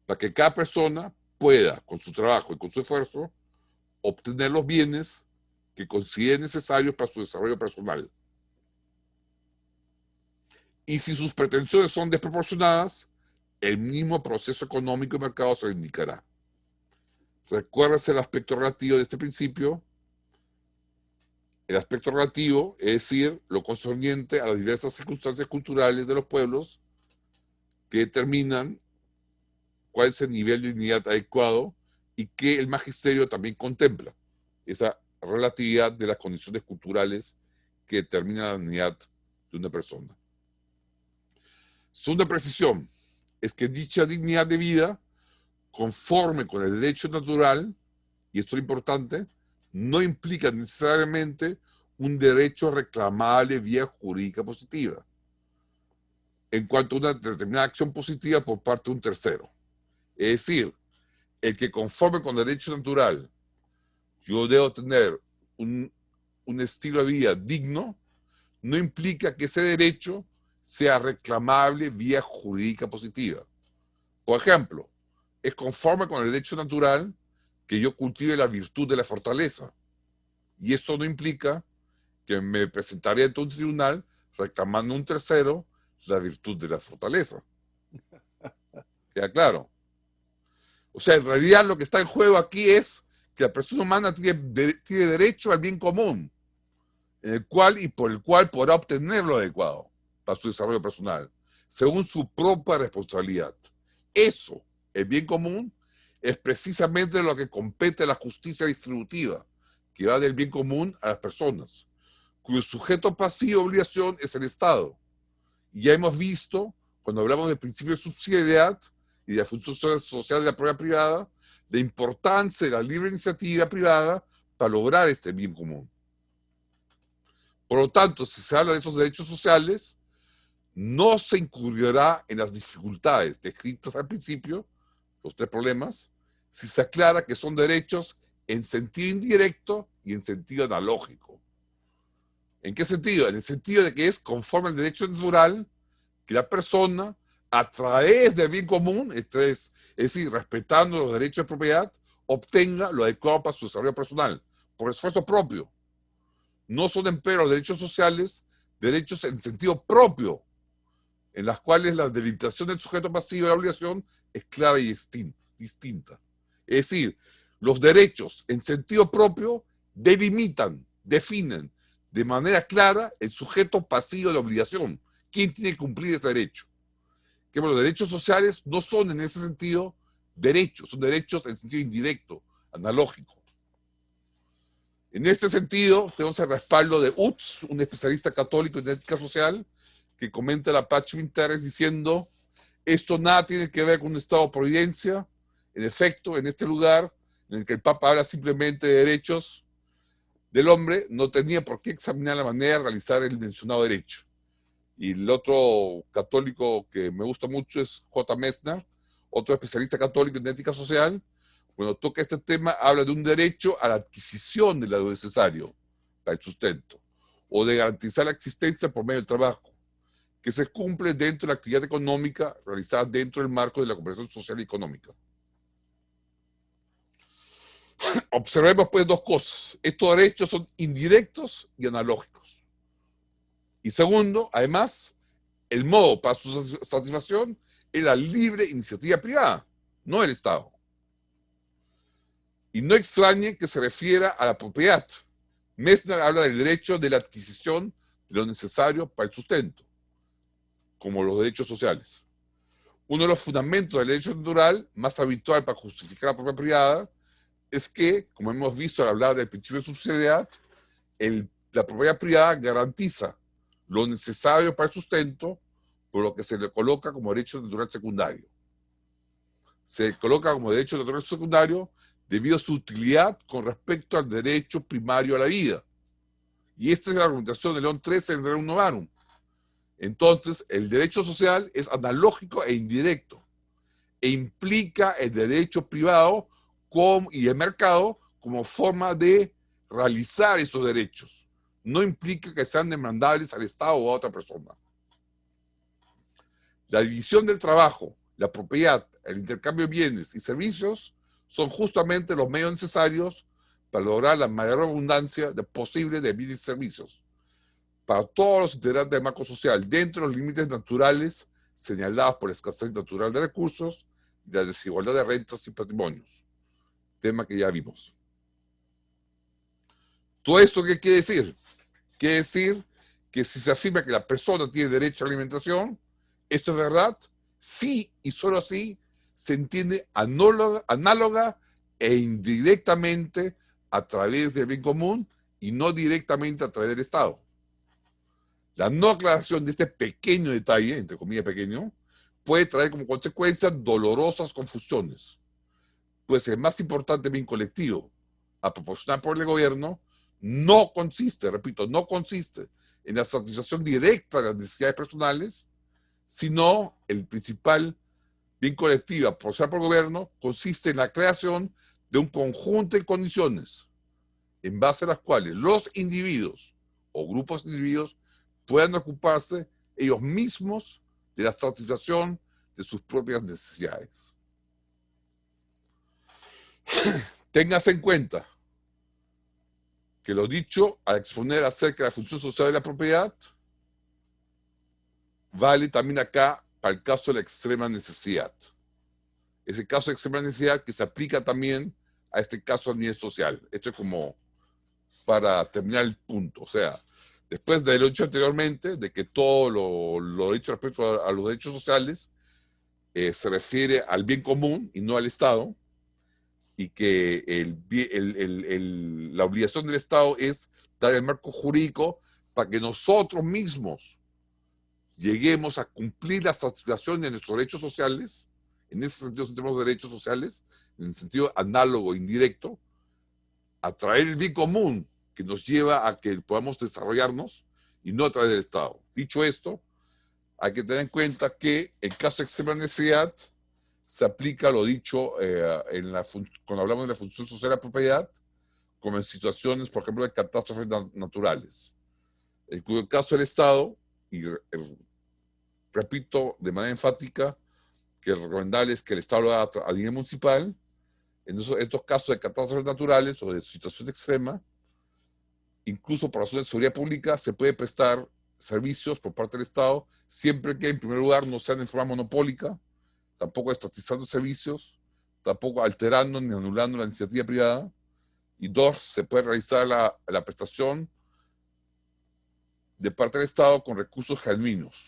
para que cada persona pueda, con su trabajo y con su esfuerzo, obtener los bienes que considere necesarios para su desarrollo personal. Y si sus pretensiones son desproporcionadas, el mismo proceso económico y mercado se lo indicará. Recuérdese el aspecto relativo de este principio. El aspecto relativo, es decir, lo concerniente a las diversas circunstancias culturales de los pueblos que determinan cuál es el nivel de dignidad adecuado y que el magisterio también contempla, esa relatividad de las condiciones culturales que determinan la dignidad de una persona. Segunda precisión es que dicha dignidad de vida, conforme con el derecho natural, y esto es importante, no implica necesariamente un derecho reclamable vía jurídica positiva, en cuanto a una determinada acción positiva por parte de un tercero. Es decir, el que conforme con el derecho natural yo debo tener un estilo de vida digno, no implica que ese derecho sea reclamable vía jurídica positiva. Por ejemplo, es conforme con el derecho natural que yo cultive la virtud de la fortaleza. Y esto no implica que me presentaré ante un tribunal reclamando a un tercero la virtud de la fortaleza. ¿Queda claro? O sea, en realidad lo que está en juego aquí es que la persona humana tiene derecho al bien común, en el cual y por el cual podrá obtener lo adecuado para su desarrollo personal, según su propia responsabilidad. Eso, el bien común, es precisamente lo que compete a la justicia distributiva, que va del bien común a las personas, cuyo sujeto pasivo de obligación es el Estado. Y ya hemos visto, cuando hablamos del principio de subsidiariedad y de la función social de la propiedad privada, la importancia de la libre iniciativa privada para lograr este bien común. Por lo tanto, si se habla de esos derechos sociales, no se incurrirá en las dificultades descritas al principio, los tres problemas, si se aclara que son derechos en sentido indirecto y en sentido analógico. ¿En qué sentido? En el sentido de que es conforme al derecho natural que la persona, a través del bien común, es decir, respetando los derechos de propiedad, obtenga lo adecuado para su desarrollo personal, por esfuerzo propio. No son, empero, los derechos sociales derechos en sentido propio, en las cuales la delimitación del sujeto pasivo de la obligación es clara y distinta. Es decir, los derechos en sentido propio delimitan, definen de manera clara el sujeto pasivo de la obligación. ¿Quién tiene que cumplir ese derecho? Que los derechos sociales no son en ese sentido derechos, son derechos en sentido indirecto, analógico. En este sentido, tenemos el respaldo de Utz, un especialista católico en ética social, que comenta la Pacem Terres diciendo: esto nada tiene que ver con un estado de providencia. En efecto, en este lugar, en el que el Papa habla simplemente de derechos del hombre, no tenía por qué examinar la manera de realizar el mencionado derecho. Y el otro católico que me gusta mucho es J. Messner, otro especialista católico en ética social, cuando toca este tema, habla de un derecho a la adquisición de lo necesario para el sustento, o de garantizar la existencia por medio del trabajo, que se cumple dentro de la actividad económica realizada dentro del marco de la cooperación social y económica. Observemos pues dos cosas. Estos derechos son indirectos y analógicos. Y segundo, además, el modo para su satisfacción es la libre iniciativa privada, no el Estado. Y no extrañe que se refiera a la propiedad. Messner habla del derecho de la adquisición de lo necesario para el sustento, como los derechos sociales. Uno de los fundamentos del derecho natural, más habitual para justificar la propiedad privada, es que, como hemos visto al hablar del principio de subsidiariedad, la propiedad privada garantiza lo necesario para el sustento, por lo que se le coloca como derecho natural secundario. Se le coloca como derecho natural secundario debido a su utilidad con respecto al derecho primario a la vida. Y esta es la argumentación de León XIII en Rerum Novarum. Entonces, el derecho social es analógico e indirecto, e implica el derecho privado y el mercado como forma de realizar esos derechos. No implica que sean demandables al Estado o a otra persona. La división del trabajo, la propiedad, el intercambio de bienes y servicios son justamente los medios necesarios para lograr la mayor abundancia posible de bienes y servicios para todos los integrantes del marco social, dentro de los límites naturales señalados por la escasez natural de recursos y la desigualdad de rentas y patrimonios. Tema que ya vimos. ¿Todo esto qué quiere decir? Quiere decir que si se afirma que la persona tiene derecho a la alimentación, ¿esto es verdad? Sí, y solo así se entiende análoga e indirectamente a través del bien común y no directamente a través del Estado. La no aclaración de este pequeño detalle, entre comillas pequeño, puede traer como consecuencia dolorosas confusiones, pues el más importante bien colectivo a proporcionar por el gobierno no consiste, repito, no consiste en la satisfacción directa de las necesidades personales, sino el principal bien colectivo a proporcionar por el gobierno consiste en la creación de un conjunto de condiciones en base a las cuales los individuos o grupos de individuos puedan ocuparse ellos mismos de la satisfacción de sus propias necesidades. Téngase en cuenta que lo dicho al exponer acerca de la función social de la propiedad vale también acá para el caso de la extrema necesidad. Es el caso de extrema necesidad que se aplica también a este caso a nivel social. Esto es como para terminar el punto. O sea, después de lo dicho anteriormente, de que todo lo dicho respecto a los derechos sociales se refiere al bien común y no al Estado, y que la obligación del Estado es dar el marco jurídico para que nosotros mismos lleguemos a cumplir la satisfacción de nuestros derechos sociales. En ese sentido tenemos derechos sociales, en el sentido análogo, indirecto, a traer el bien común que nos lleva a que podamos desarrollarnos y no a través del Estado. Dicho esto, hay que tener en cuenta que en caso de extrema necesidad se aplica lo dicho cuando hablamos de la función social de la propiedad, como en situaciones, por ejemplo, de catástrofes naturales, en cuyo caso el Estado, y repito de manera enfática, que lo recomendable es que el Estado lo haga a nivel municipal, en estos casos de catástrofes naturales o de situación extrema, incluso por razones de seguridad pública, se puede prestar servicios por parte del Estado, siempre que en primer lugar no sean en forma monopólica, tampoco estatizando servicios, tampoco alterando ni anulando la iniciativa privada, y dos, se puede realizar la prestación de parte del Estado con recursos genuinos,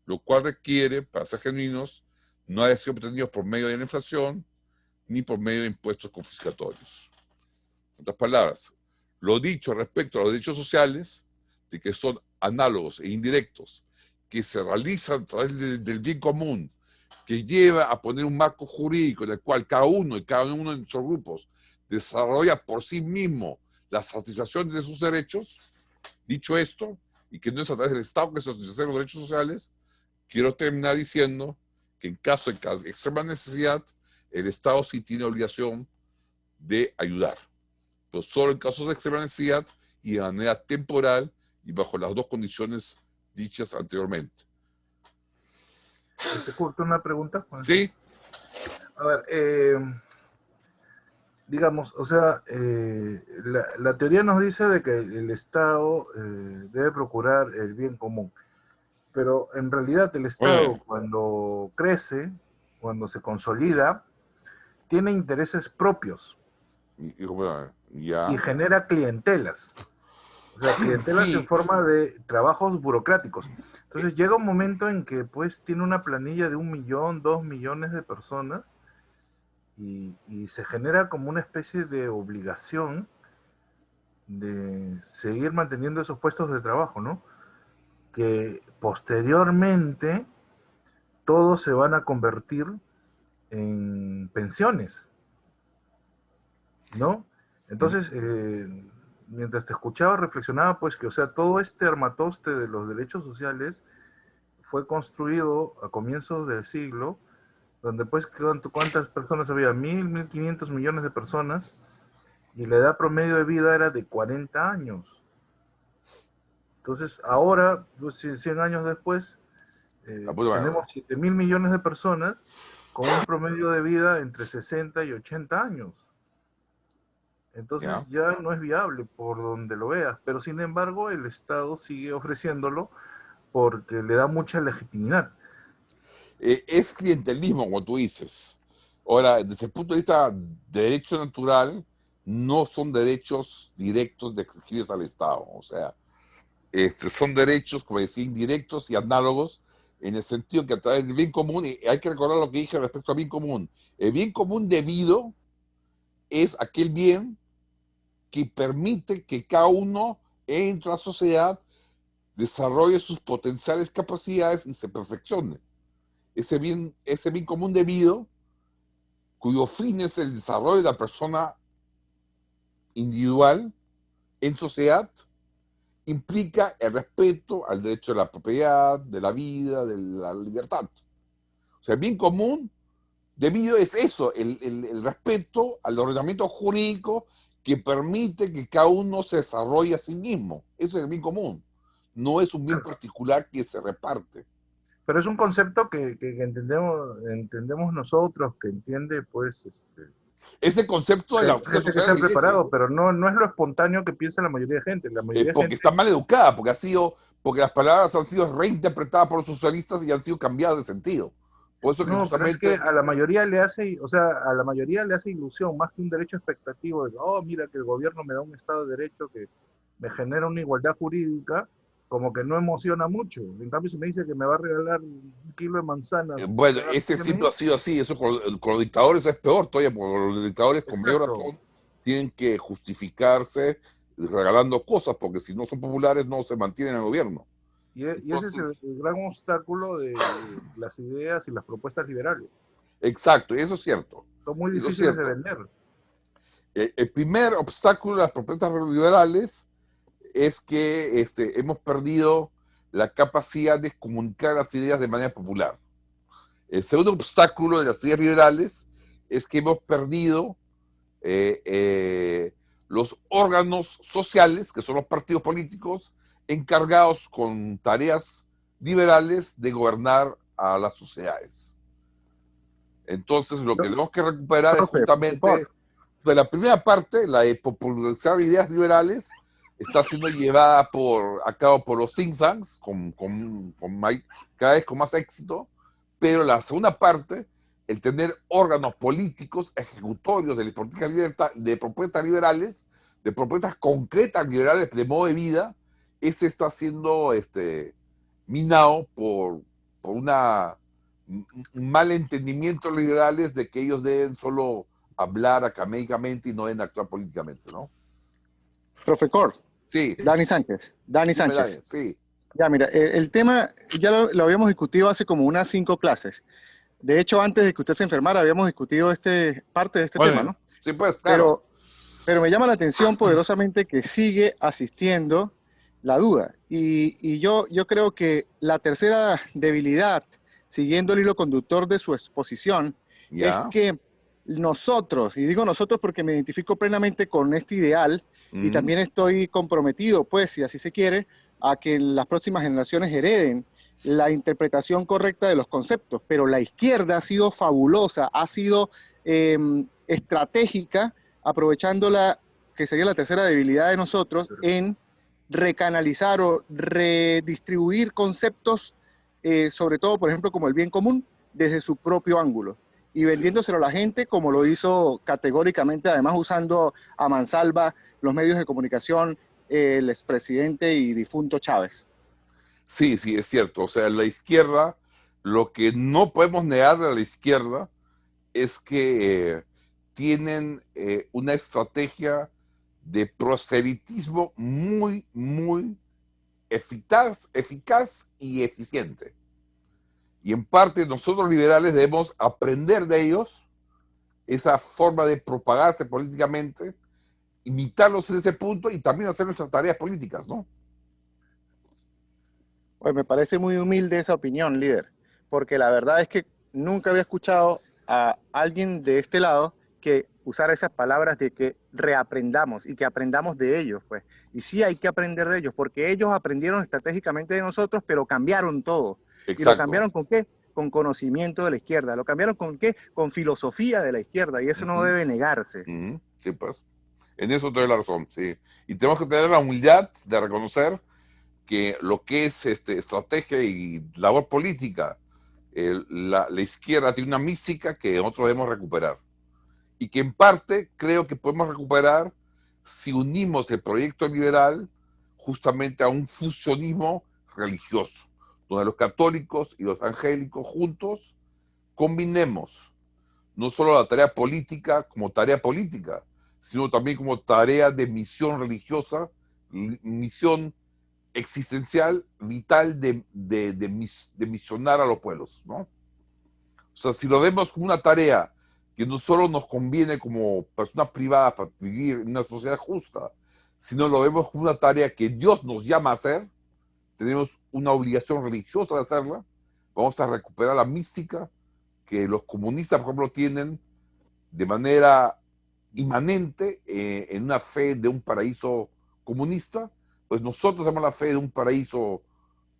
lo cual requiere, para ser genuinos, no haya sido obtenidos por medio de la inflación ni por medio de impuestos confiscatorios. En otras palabras, lo dicho respecto a los derechos sociales, de que son análogos e indirectos, que se realizan a través del bien común, que lleva a poner un marco jurídico en el cual cada uno de nuestros grupos desarrolla por sí mismo la satisfacción de sus derechos. Dicho esto, y que no es a través del Estado que se satisfacen los derechos sociales, quiero terminar diciendo que en caso de extrema necesidad, el Estado sí tiene obligación de ayudar, pero solo en casos de extrema necesidad y de manera temporal y bajo las dos condiciones dichas anteriormente. Curto, una pregunta. Sí. A ver, digamos, o sea, la teoría nos dice de que el Estado debe procurar el bien común, pero en realidad el Estado cuando crece, cuando se consolida, tiene intereses propios y genera clientelas. O sea, clientelas en forma de trabajos burocráticos. Entonces llega un momento en que pues tiene una planilla de 1 millón, 2 millones de personas y se genera como una especie de obligación de seguir manteniendo esos puestos de trabajo, ¿no? Que posteriormente todos se van a convertir en pensiones, ¿no? Entonces, mientras te escuchaba, reflexionaba pues que, o sea, todo este armatoste de los derechos sociales fue construido a comienzos del siglo, donde pues, ¿cuántas personas había? 1.500 millones de personas, y la edad promedio de vida era de 40 años. Entonces, ahora, 100 años después, tenemos 7.000 millones de personas con un promedio de vida entre 60 y 80 años. Entonces ya no es viable por donde lo veas, pero sin embargo el Estado sigue ofreciéndolo porque le da mucha legitimidad. Es clientelismo, como tú dices. Ahora, desde el punto de vista de derecho natural, no son derechos directos de exigibles al Estado. O sea, son derechos, como decía, indirectos y análogos, en el sentido que a través del bien común, y hay que recordar lo que dije respecto al bien común. El bien común debido es aquel bien que permite que cada uno entre a la sociedad, desarrolle sus potenciales capacidades y se perfeccione. Ese bien común debido, cuyo fin es el desarrollo de la persona individual en sociedad, implica el respeto al derecho de la propiedad, de la vida, de la libertad. O sea, el bien común debido es eso, el respeto al ordenamiento jurídico que permite que cada uno se desarrolle a sí mismo. Ese es el bien común. No es un bien particular que se reparte. Pero es un concepto que entendemos nosotros, que entiende, pues... Ese concepto de la gente que se ha preparado, pero no es lo espontáneo que piensa la mayoría de gente. Porque está mal educada, porque las palabras han sido reinterpretadas por los socialistas y han sido cambiadas de sentido. Por eso que justamente... pero es que a la mayoría le hace ilusión, más que un derecho expectativo, de, oh, mira que el gobierno me da un Estado de Derecho que me genera una igualdad jurídica, como que no emociona mucho. En cambio, si me dice que me va a regalar 1 kilo de manzanas... Bueno, ese siempre ha sido así. Eso con los dictadores es peor todavía, porque los dictadores con mayor razón tienen que justificarse regalando cosas, porque si no son populares no se mantienen en el gobierno. Y ese es el gran obstáculo de las ideas y las propuestas liberales. Exacto, y eso es cierto. Son muy difíciles de vender. El primer obstáculo de las propuestas liberales es que hemos perdido la capacidad de comunicar las ideas de manera popular. El segundo obstáculo de las ideas liberales es que hemos perdido los órganos sociales, que son los partidos políticos, encargados con tareas liberales de gobernar a las sociedades. Entonces, lo que tenemos que recuperar es justamente de la primera parte, la de popularizar ideas liberales, está siendo llevada a cabo por los think tanks cada vez con más éxito, pero la segunda parte, el tener órganos políticos ejecutorios de propuestas liberales, de propuestas concretas liberales de modo de vida, ese está siendo minado por un mal entendimiento de los liberales de que ellos deben solo hablar académicamente y no deben actuar políticamente, ¿no? Profesor. Sí. Dani Sánchez. Sí. Ya, mira, el tema ya lo habíamos discutido hace como unas 5 clases. De hecho, antes de que usted se enfermara, habíamos discutido parte de este tema, ¿no? Sí, pues, claro. Pero me llama la atención poderosamente que sigue asistiendo la duda. Y yo creo que la tercera debilidad, siguiendo el hilo conductor de su exposición, es que nosotros, y digo nosotros porque me identifico plenamente con este ideal y también estoy comprometido, pues, si así se quiere, a que las próximas generaciones hereden la interpretación correcta de los conceptos, pero la izquierda ha sido fabulosa, ha sido estratégica, aprovechando que sería la tercera debilidad de nosotros, en recanalizar o redistribuir conceptos, sobre todo, por ejemplo, como el bien común, desde su propio ángulo, y vendiéndoselo a la gente como lo hizo categóricamente, además usando a mansalva los medios de comunicación, el expresidente y difunto Chávez. Sí, sí, es cierto. O sea, la izquierda, lo que no podemos negarle a la izquierda es que tienen una estrategia de proselitismo muy, muy eficaz y eficiente. Y en parte nosotros liberales debemos aprender de ellos esa forma de propagarse políticamente, imitarlos en ese punto y también hacer nuestras tareas políticas, ¿no? Pues me parece muy humilde esa opinión, líder, porque la verdad es que nunca había escuchado a alguien de este lado que usara esas palabras de que reaprendamos y que aprendamos de ellos, pues. Y sí hay que aprender de ellos, porque ellos aprendieron estratégicamente de nosotros, pero cambiaron todo. ¿Y lo Exacto. cambiaron con qué? Con conocimiento de la izquierda. ¿Lo cambiaron con qué? Con filosofía de la izquierda, y eso no debe negarse. Sí, pues. En eso te doy la razón, sí. Y tenemos que tener la humildad de reconocer que lo que es estrategia y labor política, la izquierda tiene una mística que nosotros debemos recuperar. Y que en parte creo que podemos recuperar si unimos el proyecto liberal justamente a un fusionismo religioso, donde los católicos y los angélicos juntos combinemos no solo la tarea política como tarea política, sino también como tarea de misión religiosa, misión existencial, vital de misionar a los pueblos, ¿no? O sea, si lo vemos como una tarea que no solo nos conviene como personas privadas para vivir en una sociedad justa, sino lo vemos como una tarea que Dios nos llama a hacer, tenemos una obligación religiosa de hacerla, vamos a recuperar la mística que los comunistas, por ejemplo, tienen de manera inmanente en una fe de un paraíso comunista, pues nosotros tenemos la fe de un paraíso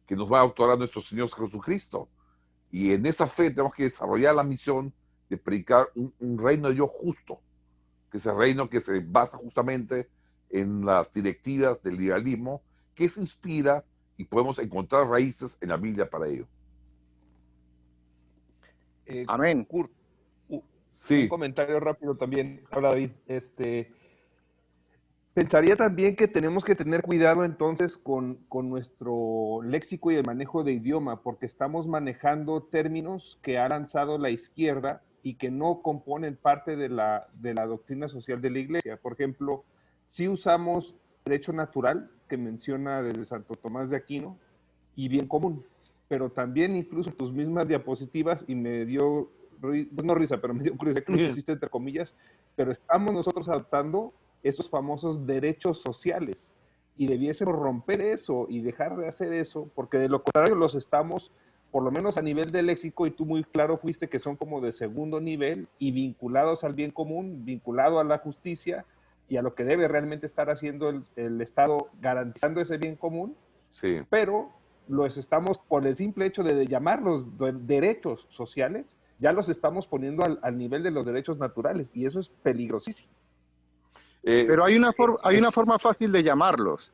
que nos va a otorgar nuestro Señor Jesucristo. Y en esa fe tenemos que desarrollar la misión de predicar un reino de Dios justo, que es el reino que se basa justamente en las directivas del liberalismo, que se inspira y podemos encontrar raíces en la Biblia para ello. Amén. Kurt, Sí. un comentario rápido también. Habla David. Pensaría también que tenemos que tener cuidado entonces con nuestro léxico y el manejo de idioma, porque estamos manejando términos que ha lanzado la izquierda y que no componen parte de la doctrina social de la Iglesia. Por ejemplo, si usamos derecho natural, que menciona desde Santo Tomás de Aquino, y bien común, pero también incluso tus mismas diapositivas, y me dio, no risa, pero me dio curiosidad que lo pusiste entre comillas, pero estamos nosotros adoptando esos famosos derechos sociales, y debiésemos romper eso y dejar de hacer eso, porque de lo contrario los estamos, por lo menos a nivel de léxico, y tú muy claro fuiste que son como de segundo nivel y vinculados al bien común, vinculado a la justicia y a lo que debe realmente estar haciendo el Estado garantizando ese bien común, Sí. pero los estamos, por el simple hecho de llamarlos derechos sociales, ya los estamos poniendo al nivel de los derechos naturales, y eso es peligrosísimo. Pero hay una forma fácil de llamarlos.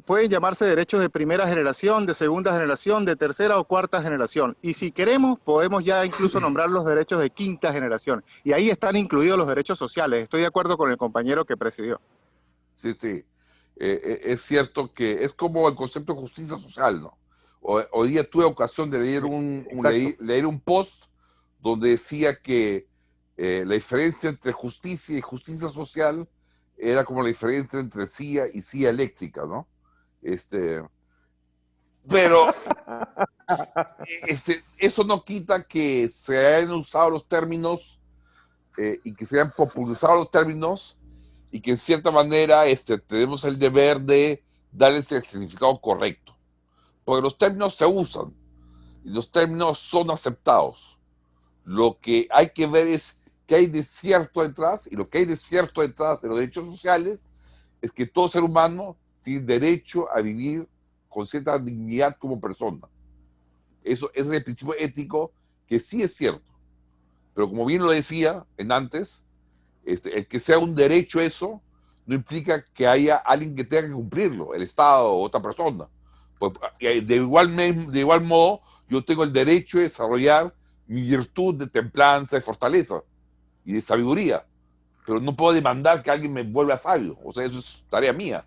Pueden llamarse derechos de primera generación, de segunda generación, de tercera o cuarta generación. Y si queremos, podemos ya incluso nombrar los derechos de quinta generación. Y ahí están incluidos los derechos sociales. Estoy de acuerdo con el compañero que presidió. Sí, sí. Es cierto que es como el concepto de justicia social, ¿no? Hoy día tuve ocasión de leer leer un post donde decía que la diferencia entre justicia y justicia social era como la diferencia entre silla y silla eléctrica, ¿no? Pero eso no quita que se hayan usado los términos y que se hayan popularizado los términos y que en cierta manera tenemos el deber de darles el significado correcto. Porque los términos se usan y los términos son aceptados. Lo que hay que ver es qué hay de cierto detrás, y lo que hay de cierto detrás de los derechos sociales es que todo ser humano tiene derecho a vivir con cierta dignidad como persona. Eso ese es el principio ético que sí es cierto. Pero como bien lo decía en antes, el que sea un derecho eso no implica que haya alguien que tenga que cumplirlo, el Estado o otra persona. Pues, de igual modo, yo tengo el derecho de desarrollar mi virtud de templanza, de fortaleza y de sabiduría, pero no puedo demandar que alguien me vuelva sabio, o sea, eso es tarea mía.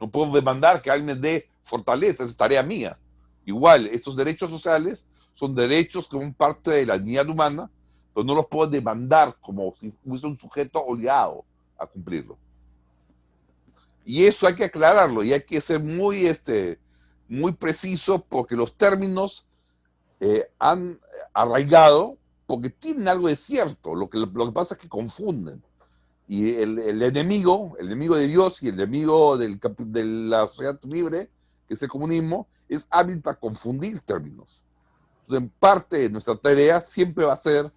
No puedo demandar que alguien me dé fortaleza, eso es tarea mía. Igual, esos derechos sociales son derechos que son parte de la dignidad humana, pero no los puedo demandar como si fuese un sujeto obligado a cumplirlo. Y eso hay que aclararlo y hay que ser muy preciso porque los términos han arraigado porque tienen algo de cierto. Lo que pasa es que confunden. Y el enemigo de Dios y el enemigo de la sociedad libre, que es el comunismo, es hábil para confundir términos. Entonces, en parte de nuestra tarea siempre va a ser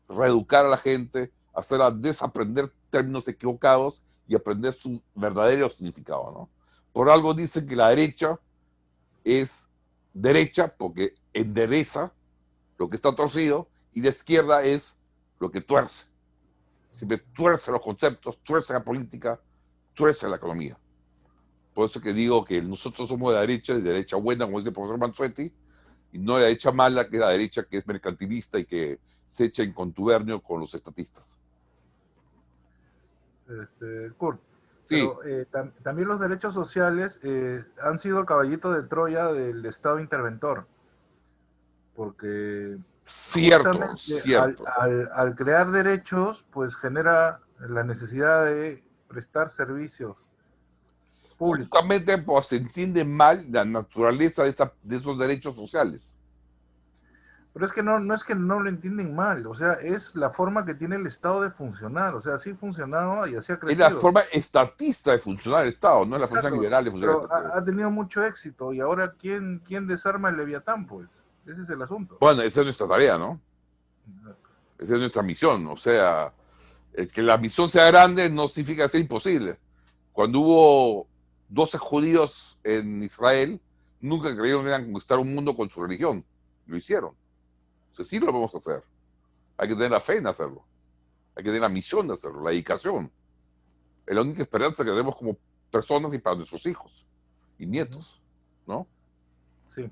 reeducar a la gente, hacerla desaprender términos equivocados y aprender su verdadero significado, ¿no? Por algo dicen que la derecha es derecha porque endereza lo que está torcido y la izquierda es lo que tuerce. Siempre tuerce los conceptos, tuerce la política, tuerce la economía. Por eso que digo que nosotros somos de derecha buena, como dice el profesor Mansuetti, y no de la derecha mala, que es la derecha que es mercantilista y que se echa en contubernio con los estatistas. Kurt, Sí. pero también los derechos sociales han sido el caballito de Troya del Estado interventor, porque Cierto. al crear derechos, pues genera la necesidad de prestar servicios públicos. Justamente porque se entiende mal la naturaleza de esos derechos sociales. Pero es que no es que no lo entienden mal, o sea, es la forma que tiene el Estado de funcionar, o sea, así funcionaba y así ha crecido. Es la forma estatista de funcionar el Estado, no es la forma liberal de funcionar el Estado. Ha tenido mucho éxito, y ahora, ¿quién desarma el Leviatán, pues? Ese es el asunto. Bueno, esa es nuestra tarea, ¿no? Esa es nuestra misión, o sea, el que la misión sea grande no significa que sea imposible. Cuando hubo 12 judíos en Israel, nunca creyeron que iban a conquistar un mundo con su religión. Lo hicieron. O sea, sí lo vamos a hacer. Hay que tener la fe en hacerlo. Hay que tener la misión de hacerlo, la dedicación. Es la única esperanza que tenemos como personas y para nuestros hijos y nietos, ¿no? Sí.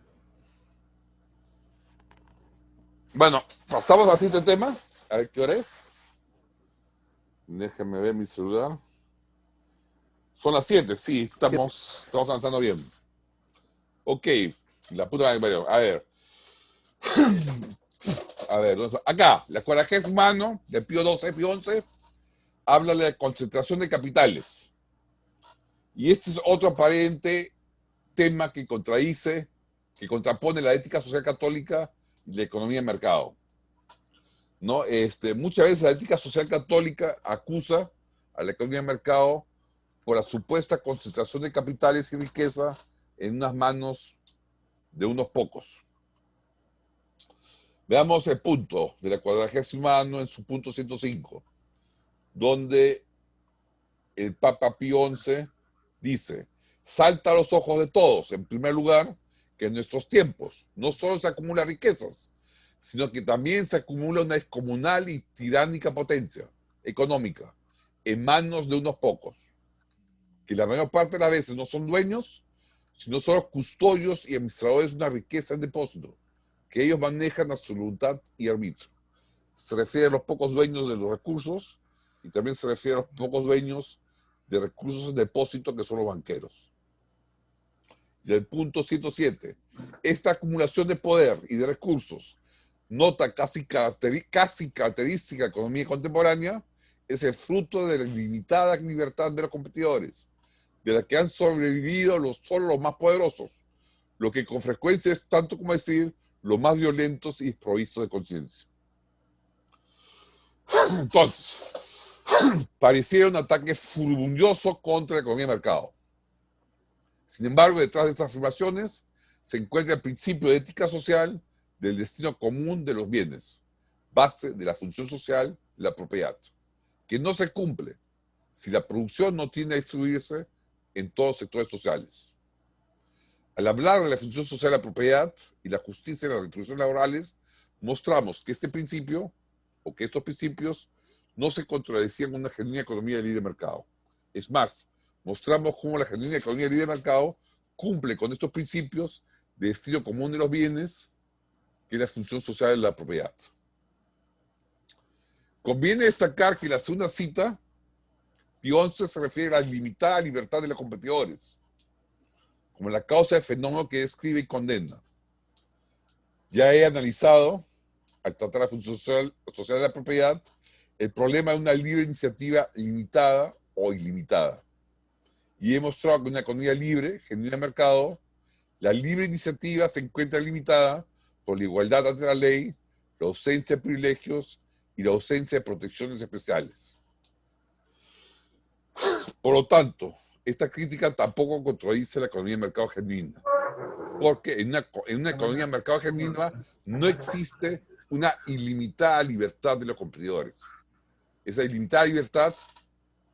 Bueno, pasamos al siguiente tema. A ver qué hora es. Déjenme ver mi celular. Son las 7, sí, estamos avanzando bien. Ok, la puta madre. A ver, acá, la 40º ano de Pío XI habla de la concentración de capitales. Y este es otro aparente tema que contrapone la ética social católica y la economía de mercado. ¿No? Muchas veces la ética social católica acusa a la economía de mercado por la supuesta concentración de capitales y riqueza en unas manos de unos pocos. Veamos el punto de la 40º ano en su punto 105, donde el Papa Pío XI dice: salta a los ojos de todos, en primer lugar, que en nuestros tiempos no solo se acumulan riquezas, sino que también se acumula una descomunal y tiránica potencia económica en manos de unos pocos, que la mayor parte de las veces no son dueños, sino son los custodios y administradores de una riqueza en depósito, que ellos manejan a su voluntad y arbitrio. Se refiere a los pocos dueños de los recursos y también se refiere a los pocos dueños de recursos en depósito, que son los banqueros. Y el punto 107, esta acumulación de poder y de recursos, nota casi característica de la economía contemporánea, es el fruto de la limitada libertad de los competidores, de la que han sobrevivido solo los más poderosos, lo que con frecuencia es tanto como decir los más violentos y desprovistos de conciencia. Entonces, pareciera un ataque furibundioso contra la economía de mercado. Sin embargo, detrás de estas afirmaciones se encuentra el principio de ética social del destino común de los bienes, base de la función social de la propiedad, que no se cumple si la producción no tiende a distribuirse en todos los sectores sociales. Al hablar de la función social de la propiedad y la justicia en las retribuciones laborales, mostramos que este principio, o que estos principios, no se contradecían con una genuina economía de libre mercado. Es más, mostramos cómo la genuina economía de libre mercado cumple con estos principios de destino común de los bienes, que es la función social de la propiedad. Conviene destacar que en la segunda cita, Pío XI se refiere a la limitada libertad de los competidores, como la causa del fenómeno que describe y condena. Ya he analizado, al tratar la función social de la propiedad, el problema de una libre iniciativa limitada o ilimitada. Y he mostrado que en una economía libre, genuina de mercado, la libre iniciativa se encuentra limitada por la igualdad ante la ley, la ausencia de privilegios y la ausencia de protecciones especiales. Por lo tanto, esta crítica tampoco contradice la economía de mercado genuina, porque en una economía de mercado genuina no existe una ilimitada libertad de los competidores. Esa ilimitada libertad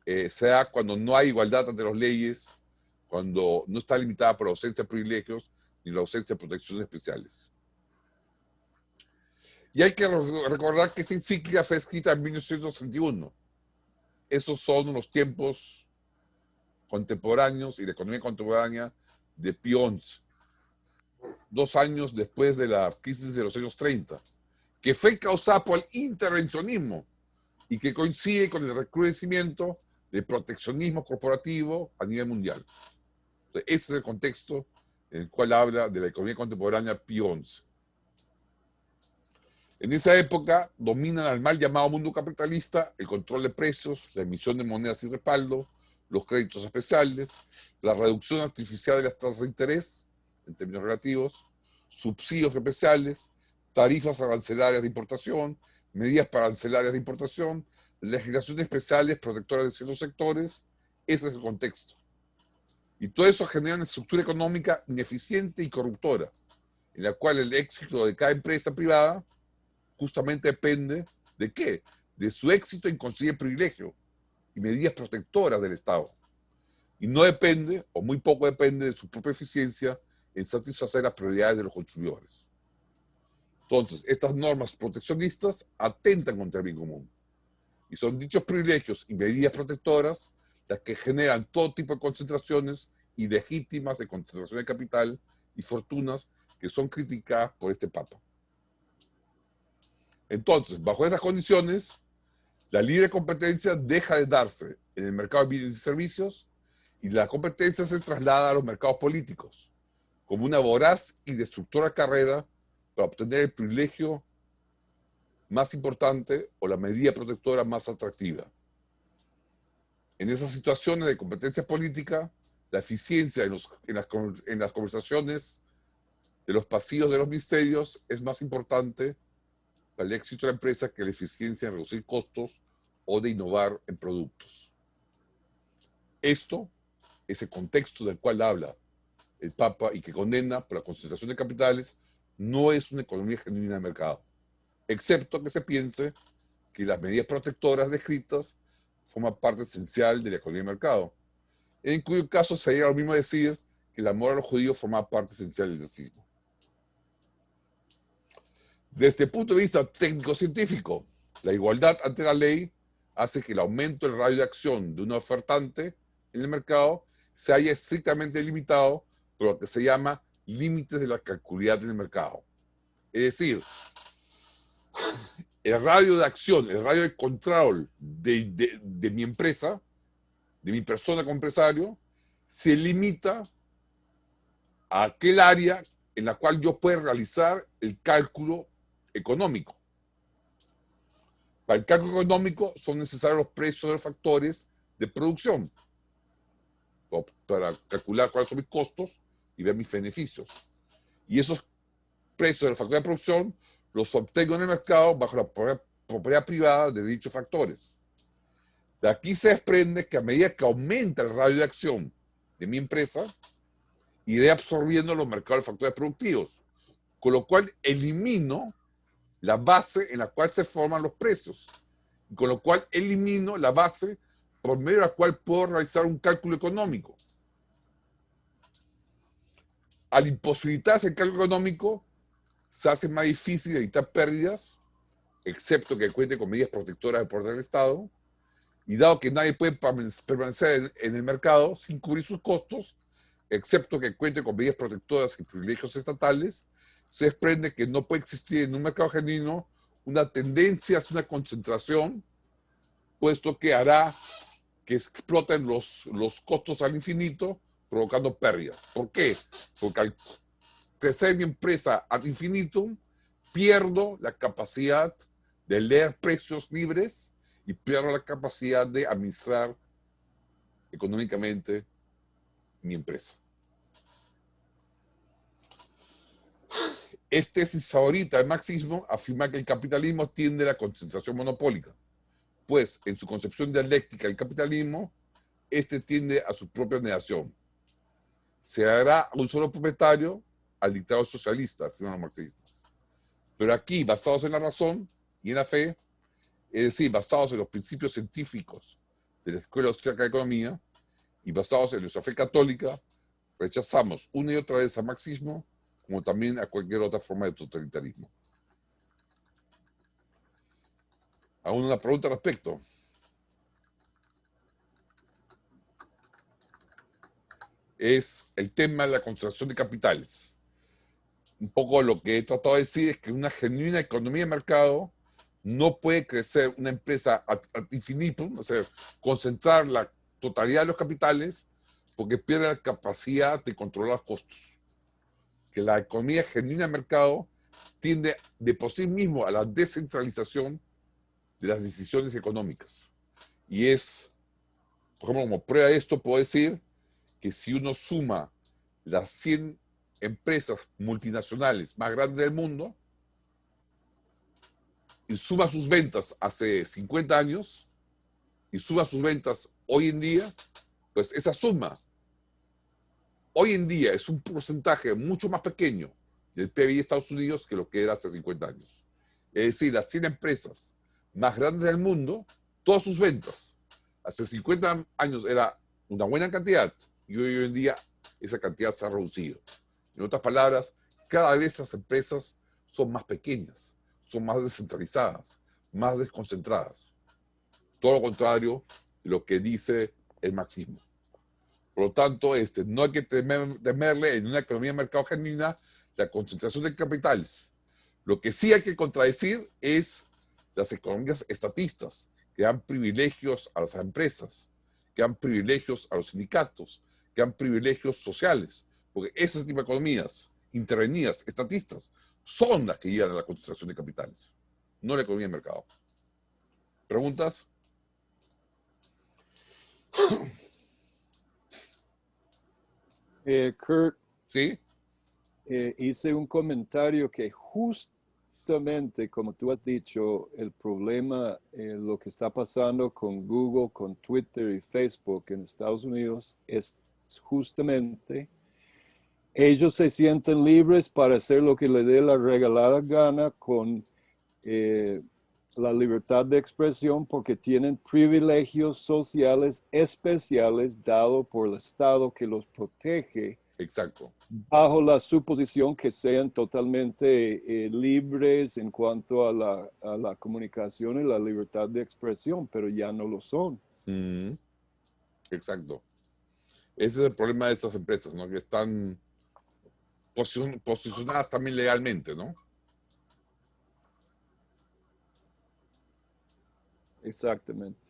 se da cuando no hay igualdad ante las leyes, cuando no está limitada por la ausencia de privilegios ni la ausencia de protecciones especiales. Y hay que recordar que esta encíclica fue escrita en 1931. Esos son los tiempos contemporáneos y de economía contemporánea de Pío XI, 2 años después de la crisis de los años 30, que fue causada por el intervencionismo y que coincide con el recrudecimiento del proteccionismo corporativo a nivel mundial. Entonces, ese es el contexto en el cual habla de la economía contemporánea Pío XI. En esa época dominan al mal llamado mundo capitalista el control de precios, la emisión de monedas sin respaldo, los créditos especiales, la reducción artificial de las tasas de interés, en términos relativos, subsidios especiales, tarifas arancelarias de importación, medidas arancelarias de importación, legislaciones especiales protectoras de ciertos sectores. Ese es el contexto. Y todo eso genera una estructura económica ineficiente y corruptora, en la cual el éxito de cada empresa privada justamente depende ¿de qué? De su éxito en conseguir privilegio y medidas protectoras del Estado. Y no depende, o muy poco depende, de su propia eficiencia en satisfacer las prioridades de los consumidores. Entonces, estas normas proteccionistas atentan contra el bien común. Y son dichos privilegios y medidas protectoras las que generan todo tipo de concentraciones ilegítimas de concentración de capital y fortunas que son criticadas por este Papa. Entonces, bajo esas condiciones, la libre competencia deja de darse en el mercado de bienes y servicios y la competencia se traslada a los mercados políticos como una voraz y destructora carrera para obtener el privilegio más importante o la medida protectora más atractiva. En esas situaciones de competencia política, la eficiencia en las conversaciones de los pasillos de los ministerios es más importante para el éxito de la empresa que la eficiencia en reducir costos o de innovar en productos. Esto es el contexto del cual habla el Papa y que condena por la concentración de capitales. No es una economía genuina de mercado, excepto que se piense que las medidas protectoras descritas forman parte esencial de la economía de mercado, en cuyo caso sería lo mismo decir que el amor a los judíos forma parte esencial del nazismo. Desde el punto de vista técnico-científico, la igualdad ante la ley hace que el aumento del radio de acción de un ofertante en el mercado se haya estrictamente limitado por lo que se llama límites de la calculabilidad en el mercado. Es decir, el radio de acción, el radio de control de mi empresa, de mi persona como empresario, se limita a aquel área en la cual yo puedo realizar el cálculo económico. Para el cálculo económico son necesarios los precios de los factores de producción para calcular cuáles son mis costos y ver mis beneficios. Y esos precios de los factores de producción los obtengo en el mercado bajo la propiedad privada de dichos factores. De aquí se desprende que a medida que aumenta el radio de acción de mi empresa, iré absorbiendo los mercados de factores productivos, con lo cual elimino la base en la cual se forman los precios, con lo cual elimino la base por medio de la cual puedo realizar un cálculo económico. Al imposibilitarse el cálculo económico, se hace más difícil evitar pérdidas, excepto que cuente con medidas protectoras por del Estado, y dado que nadie puede permanecer en el mercado sin cubrir sus costos, excepto que cuente con medidas protectoras y privilegios estatales, se desprende que no puede existir en un mercado genuino una tendencia hacia una concentración, puesto que hará que exploten los costos al infinito, provocando pérdidas. ¿Por qué? Porque al crecer mi empresa ad infinitum, pierdo la capacidad de leer precios libres y pierdo la capacidad de administrar económicamente mi empresa. Tesis favorita del marxismo afirma que el capitalismo tiende a la concentración monopólica, pues en su concepción dialéctica del capitalismo, tiende a su propia negación. Se hará a un solo propietario al dictador socialista, afirman los marxistas. Pero aquí, basados en la razón y en la fe, es decir, basados en los principios científicos de la Escuela Austríaca de Economía y basados en nuestra fe católica, rechazamos una y otra vez al marxismo, como también a cualquier otra forma de totalitarismo. Hago una pregunta al respecto. Es el tema de la concentración de capitales. Un poco lo que he tratado de decir es que una genuina economía de mercado no puede crecer una empresa ad infinitum, o sea, concentrar la totalidad de los capitales, porque pierde la capacidad de controlar los costos. Que la economía genuina de mercado tiende de por sí mismo a la descentralización de las decisiones económicas. Y es, por ejemplo, como prueba de esto, puedo decir que si uno suma las 100 empresas multinacionales más grandes del mundo y suma sus ventas hace 50 años y suma sus ventas hoy en día, pues esa suma hoy en día es un porcentaje mucho más pequeño del PIB de Estados Unidos que lo que era hace 50 años. Es decir, las 100 empresas más grandes del mundo, todas sus ventas, hace 50 años era una buena cantidad y hoy en día esa cantidad se ha reducido. En otras palabras, cada vez las empresas son más pequeñas, son más descentralizadas, más desconcentradas. Todo lo contrario de lo que dice el marxismo. Por lo tanto, no hay que temerle en una economía de mercado genuina la concentración de capitales. Lo que sí hay que contradecir es las economías estatistas, que dan privilegios a las empresas, que dan privilegios a los sindicatos, que dan privilegios sociales, porque esas tipo de economías intervenidas, estatistas, son las que llevan a la concentración de capitales, no la economía de mercado. ¿Preguntas? Kurt, ¿Sí? hice un comentario que justamente, como tú has dicho, el problema, lo que está pasando con Google, con Twitter y Facebook en Estados Unidos es justamente ellos se sienten libres para hacer lo que les dé la regalada gana con la libertad de expresión porque tienen privilegios sociales especiales dados por el Estado que los protege. Exacto. Bajo la suposición que sean totalmente libres en cuanto a la comunicación y la libertad de expresión, pero ya no lo son. Exacto. Ese es el problema de estas empresas, ¿no? Que están posicionadas también legalmente, ¿no? Exactamente.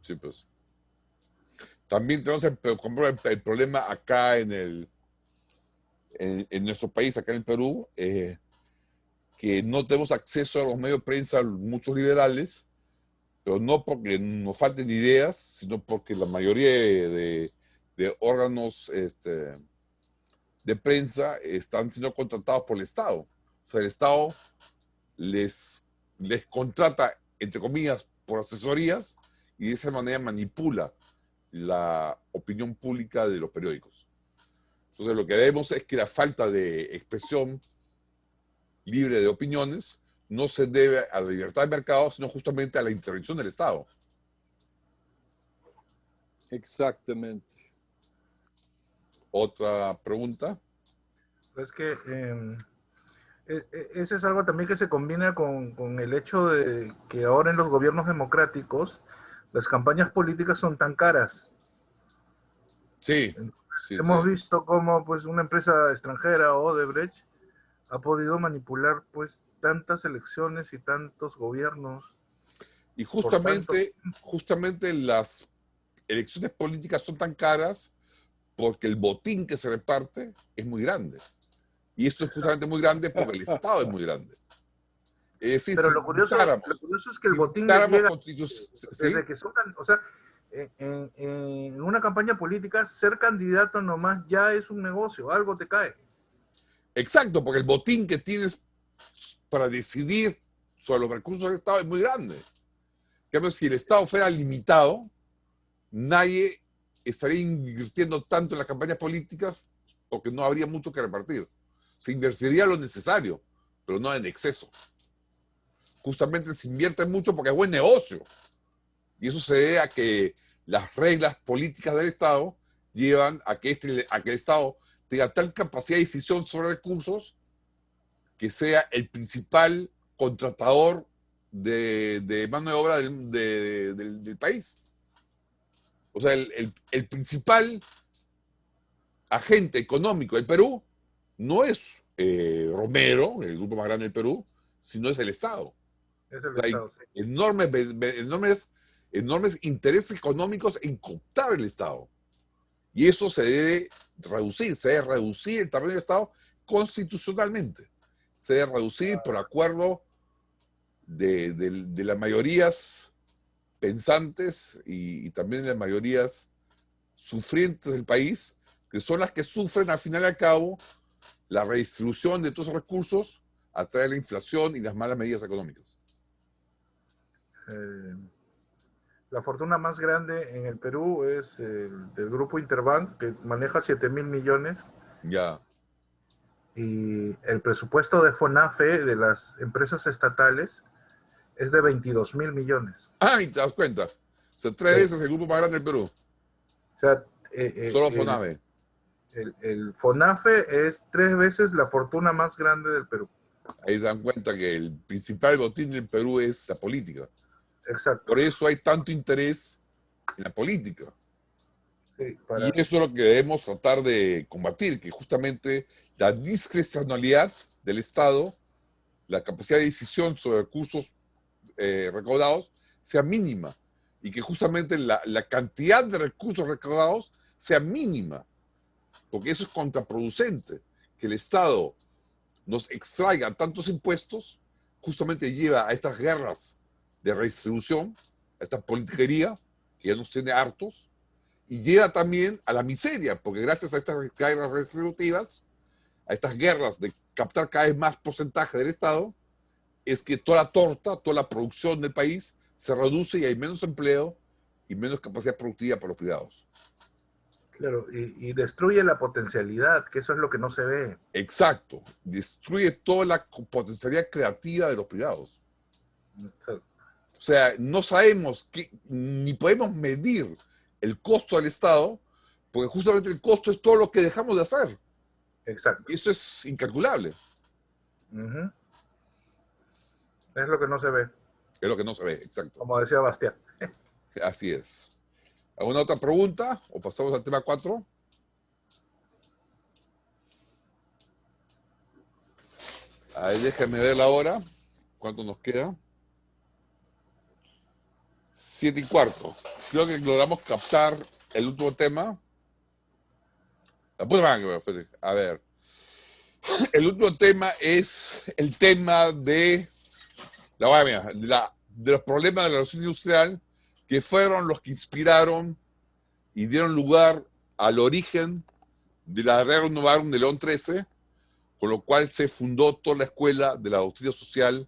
Sí, pues. También tenemos el problema acá en nuestro país, acá en el Perú, que no tenemos acceso a los medios de prensa, muchos liberales, pero no porque nos falten ideas, sino porque la mayoría de órganos de prensa están siendo contratados por el Estado. O sea, el Estado les contrata, entre comillas, por asesorías y de esa manera manipula la opinión pública de los periódicos. Entonces, lo que vemos es que la falta de expresión libre de opiniones no se debe a la libertad de mercado, sino justamente a la intervención del Estado. Exactamente. ¿Otra pregunta? Es que eso es algo también que se combina con el hecho de que ahora en los gobiernos democráticos las campañas políticas son tan caras. Sí. Hemos visto cómo pues una empresa extranjera, Odebrecht, ha podido manipular pues tantas elecciones y tantos gobiernos. Y justamente las elecciones políticas son tan caras porque el botín que se reparte es muy grande. Y esto es justamente muy grande porque el Estado es muy grande. Es decir, pero si lo curioso es que el botín llega desde que son, o sea, en una campaña política ser candidato nomás ya es un negocio, algo te cae. Exacto, porque el botín que tienes para decidir sobre los recursos del Estado es muy grande. En si el Estado fuera limitado, nadie estaría invirtiendo tanto en las campañas políticas porque no habría mucho que repartir. Se invertiría lo necesario, pero no en exceso. Justamente se invierte mucho porque es buen negocio. Y eso se debe a que las reglas políticas del Estado llevan a que el Estado tenga tal capacidad de decisión sobre recursos que sea el principal contratador de mano de obra del país. O sea, el principal agente económico del Perú no es Romero, el grupo más grande del Perú, sino es el Estado. Es el Estado, sí. enormes intereses económicos en cooptar el Estado. Y eso se debe reducir el tamaño del Estado constitucionalmente. Se debe reducir por acuerdo de las mayorías pensantes y también de las mayorías sufrientes del país, que son las que sufren al final y al cabo la redistribución de todos esos recursos a través de la inflación y las malas medidas económicas. La fortuna más grande en el Perú es del grupo Interbank, que maneja 7.000 millones. Ya. Y el presupuesto de FONAFE, de las empresas estatales, es de 22.000 millones. Ah, y te das cuenta. O sea, 3 veces el grupo más grande del Perú. O sea, solo FONAFE. El FONAFE es 3 veces la fortuna más grande del Perú. Ahí se dan cuenta que el principal botín del Perú es la política. Exacto. Por eso hay tanto interés en la política. Sí, y eso es lo que debemos tratar de combatir, que justamente la discrecionalidad del Estado, la capacidad de decisión sobre recursos recaudados sea mínima y que justamente la cantidad de recursos recaudados sea mínima, porque eso es contraproducente, que el Estado nos extraiga tantos impuestos, justamente lleva a estas guerras de redistribución, a esta politiquería que ya nos tiene hartos, y lleva también a la miseria, porque gracias a estas guerras redistributivas, a estas guerras de captar cada vez más porcentaje del Estado, es que toda la torta, toda la producción del país se reduce y hay menos empleo y menos capacidad productiva para los privados. Claro, y destruye la potencialidad, que eso es lo que no se ve. Exacto, destruye toda la potencialidad creativa de los privados. Exacto. O sea, no sabemos ni podemos medir el costo del Estado, porque justamente el costo es todo lo que dejamos de hacer. Exacto. Y eso es incalculable. Uh-huh. Es lo que no se ve. Es lo que no se ve, exacto. Como decía Bastián. Así es. ¿Alguna otra pregunta? ¿O pasamos al tema 4? Ahí déjame ver la hora. ¿Cuánto nos queda? 7:15. Creo que logramos captar el último tema. A ver. El último tema es el tema de los problemas de la revolución industrial, que fueron los que inspiraron y dieron lugar al origen de la Rerum Novarum de León XIII, con lo cual se fundó toda la escuela de la doctrina social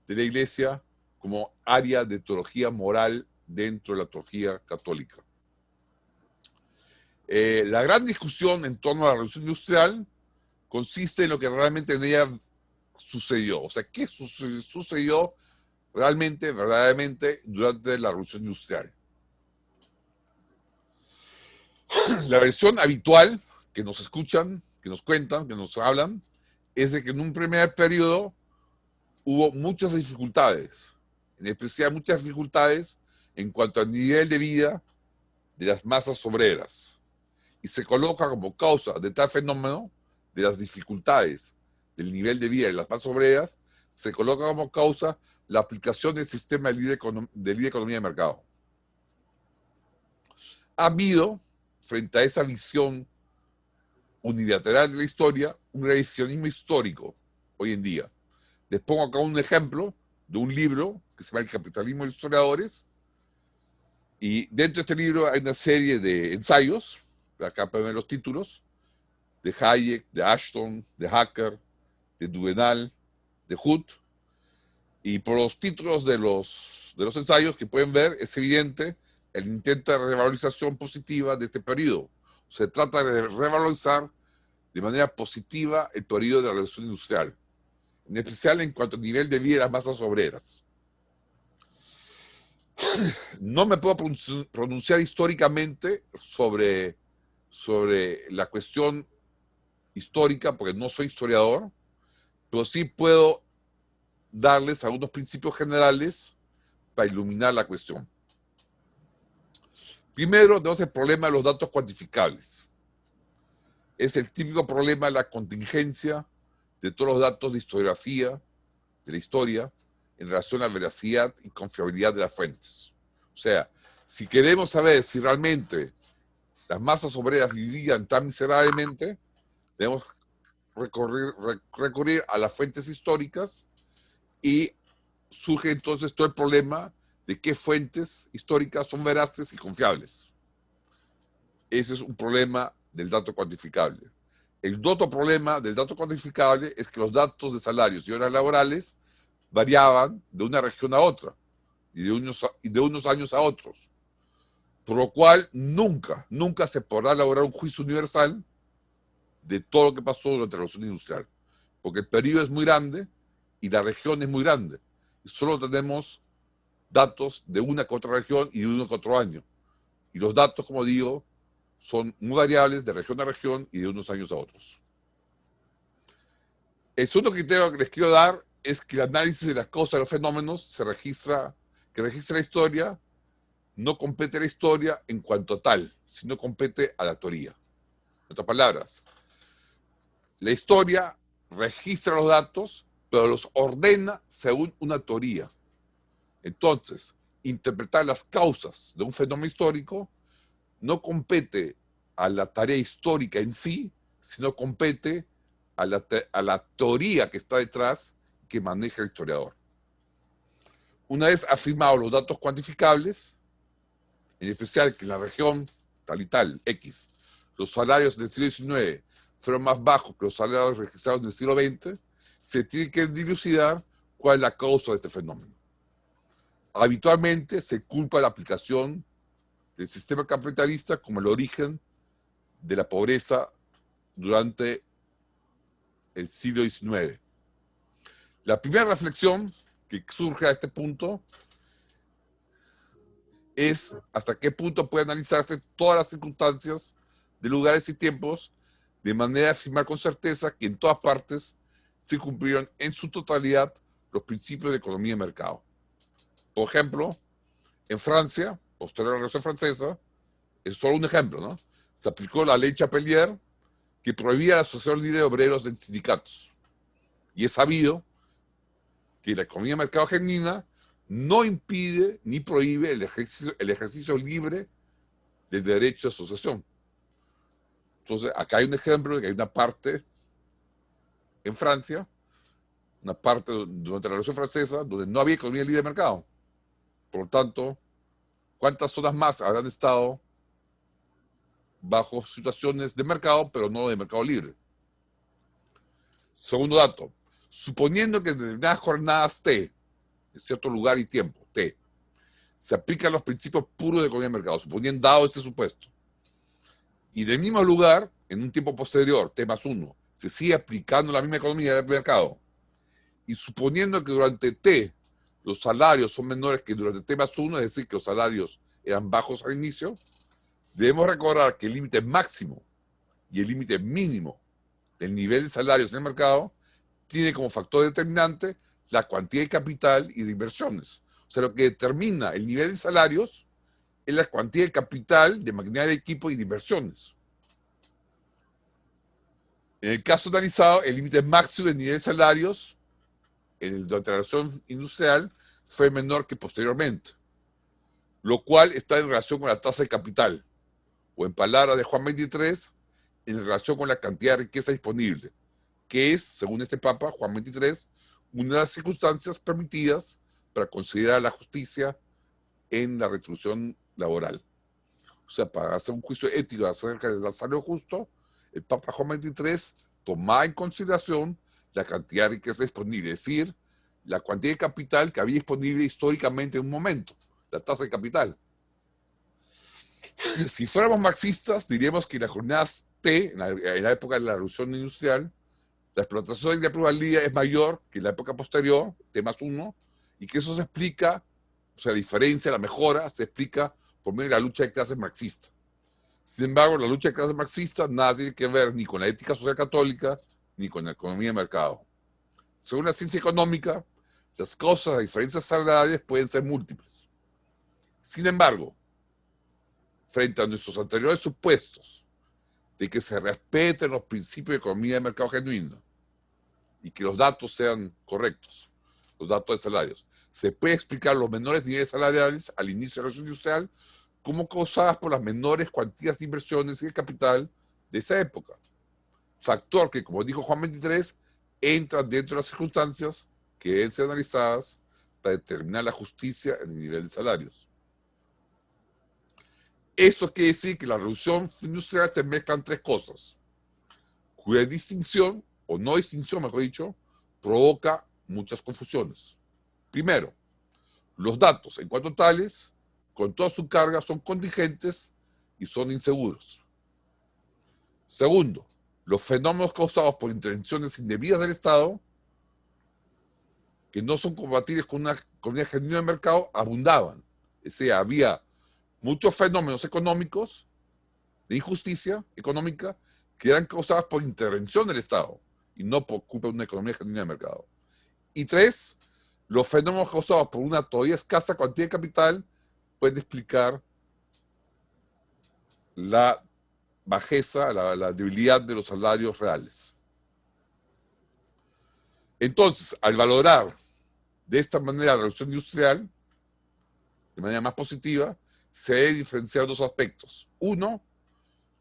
de la Iglesia como área de teología moral dentro de la teología católica. La gran discusión en torno a la revolución industrial consiste en lo que realmente en ella sucedió? O sea, ¿qué sucedió realmente, verdaderamente, durante la Revolución Industrial? La versión habitual que nos escuchan, que nos cuentan, que nos hablan, es de que en un primer periodo hubo muchas dificultades, en especial muchas dificultades en cuanto al nivel de vida de las masas obreras. Y se coloca como causa de tal fenómeno, de las dificultades del nivel de vida de las masas obreras, se coloca como causa la aplicación del sistema de libre economía de mercado. Ha habido, frente a esa visión unilateral de la historia, un revisionismo histórico hoy en día. Les pongo acá un ejemplo de un libro que se llama El capitalismo de los historiadores, y dentro de este libro hay una serie de ensayos, acá pueden ver los títulos, de Hayek, de Ashton, de Hacker, de Duvenal, de Hood, y por los títulos de los ensayos que pueden ver, es evidente el intento de revalorización positiva de este periodo. Se trata de revalorizar de manera positiva el periodo de la Revolución Industrial, en especial en cuanto al nivel de vida de las masas obreras. No me puedo pronunciar históricamente sobre la cuestión histórica, porque no soy historiador, pero sí puedo darles algunos principios generales para iluminar la cuestión. Primero, tenemos el problema de los datos cuantificables. Es el típico problema de la contingencia de todos los datos de historiografía, de la historia, en relación a la veracidad y confiabilidad de las fuentes. O sea, si queremos saber si realmente las masas obreras vivían tan miserablemente, debemos recurrir a las fuentes históricas, y surge entonces todo el problema de qué fuentes históricas son veraces y confiables. Ese es un problema del dato cuantificable. El otro problema del dato cuantificable es que los datos de salarios y horas laborales variaban de una región a otra y de unos años a otros, por lo cual nunca se podrá elaborar un juicio universal de todo lo que pasó durante la Revolución Industrial, porque el periodo es muy grande y la región es muy grande, y solo tenemos datos de una que otra región y de uno que otro año, y los datos, como digo, son muy variables de región a región y de unos años a otros. El segundo criterio que les quiero dar es que el análisis de las causas de los fenómenos que registra la historia, no compete a la historia en cuanto a tal, sino compete a la teoría. En otras palabras, la historia registra los datos, pero los ordena según una teoría. Entonces, interpretar las causas de un fenómeno histórico no compete a la tarea histórica en sí, sino compete a la teoría que está detrás, que maneja el historiador. Una vez afirmados los datos cuantificables, en especial que en la región tal y tal, X, los salarios del siglo XIX fueron más bajos que los salarios registrados en el siglo XX, se tiene que dilucidar cuál es la causa de este fenómeno. Habitualmente se culpa la aplicación del sistema capitalista como el origen de la pobreza durante el siglo XIX. La primera reflexión que surge a este punto es hasta qué punto puede analizarse todas las circunstancias de lugares y tiempos de manera de afirmar con certeza que en todas partes se cumplieron en su totalidad los principios de economía de mercado. Por ejemplo, en Francia, posterior a la Revolución Francesa, es solo un ejemplo, ¿no? Se aplicó la ley Chapelier, que prohibía la asociación libre de obreros en sindicatos. Y es sabido que la economía de mercado argentina no impide ni prohíbe el ejercicio libre del derecho de asociación. Entonces, acá hay un ejemplo de que hay una parte en Francia, una parte durante la Revolución Francesa, donde no había economía libre de mercado. Por lo tanto, ¿cuántas zonas más habrán estado bajo situaciones de mercado, pero no de mercado libre? Segundo dato, suponiendo que en determinadas jornadas T, en cierto lugar y tiempo, T, se aplican los principios puros de economía de mercado, suponiendo dado este supuesto, y del mismo lugar, en un tiempo posterior, T+1, se sigue aplicando la misma economía de mercado, y suponiendo que durante T los salarios son menores que durante T más 1, es decir, que los salarios eran bajos al inicio, debemos recordar que el límite máximo y el límite mínimo del nivel de salarios en el mercado tiene como factor determinante la cuantía de capital y de inversiones. O sea, lo que determina el nivel de salarios es la cuantía de capital, de maquinaria de equipo y de inversiones. En el caso analizado, el límite máximo del nivel de salarios durante la revolución industrial fue menor que posteriormente, lo cual está en relación con la tasa de capital, o en palabras de Juan 23, en relación con la cantidad de riqueza disponible, que es, según este Papa, Juan 23, una de las circunstancias permitidas para considerar la justicia en la retribución laboral. O sea, para hacer un juicio ético acerca del salario justo, el Papa Juan 23 tomaba en consideración la cantidad de riqueza disponible, es decir, la cantidad de capital que había disponible históricamente en un momento, la tasa de capital. Si fuéramos marxistas, diríamos que las jornadas T, en la época de la revolución industrial, la explotación de la pluralidad es mayor que en la época posterior, T más 1, y que eso se explica, o sea, la diferencia, la mejora, se explica por medio de la lucha de clases marxista. Sin embargo, la lucha de clases marxista nada tiene que ver ni con la ética social católica, ni con la economía de mercado. Según la ciencia económica, las causas de diferencias salariales pueden ser múltiples. Sin embargo, frente a nuestros anteriores supuestos de que se respeten los principios de economía de mercado genuino y que los datos sean correctos, los datos de salarios, se puede explicar los menores niveles salariales al inicio de la revolución industrial como causadas por las menores cuantías de inversiones y de capital de esa época. Factor que, como dijo Juan 23, entra dentro de las circunstancias que deben ser analizadas para determinar la justicia en el nivel de salarios. Esto quiere decir que la revolución industrial se mezclan tres cosas, cuya distinción, o no distinción, mejor dicho, provoca muchas confusiones. Primero, los datos, en cuanto tales, con toda su carga, son contingentes y son inseguros. Segundo, los fenómenos causados por intervenciones indebidas del Estado, que no son compatibles con una economía genuina de mercado, abundaban. Es decir, había muchos fenómenos económicos de injusticia económica que eran causadas por intervención del Estado y no por culpa de una economía genuina de mercado. Y tres, los fenómenos causados por una todavía escasa cantidad de capital pueden explicar la bajeza, la debilidad de los salarios reales. Entonces, al valorar de esta manera la revolución industrial, de manera más positiva, se debe diferenciar dos aspectos. Uno,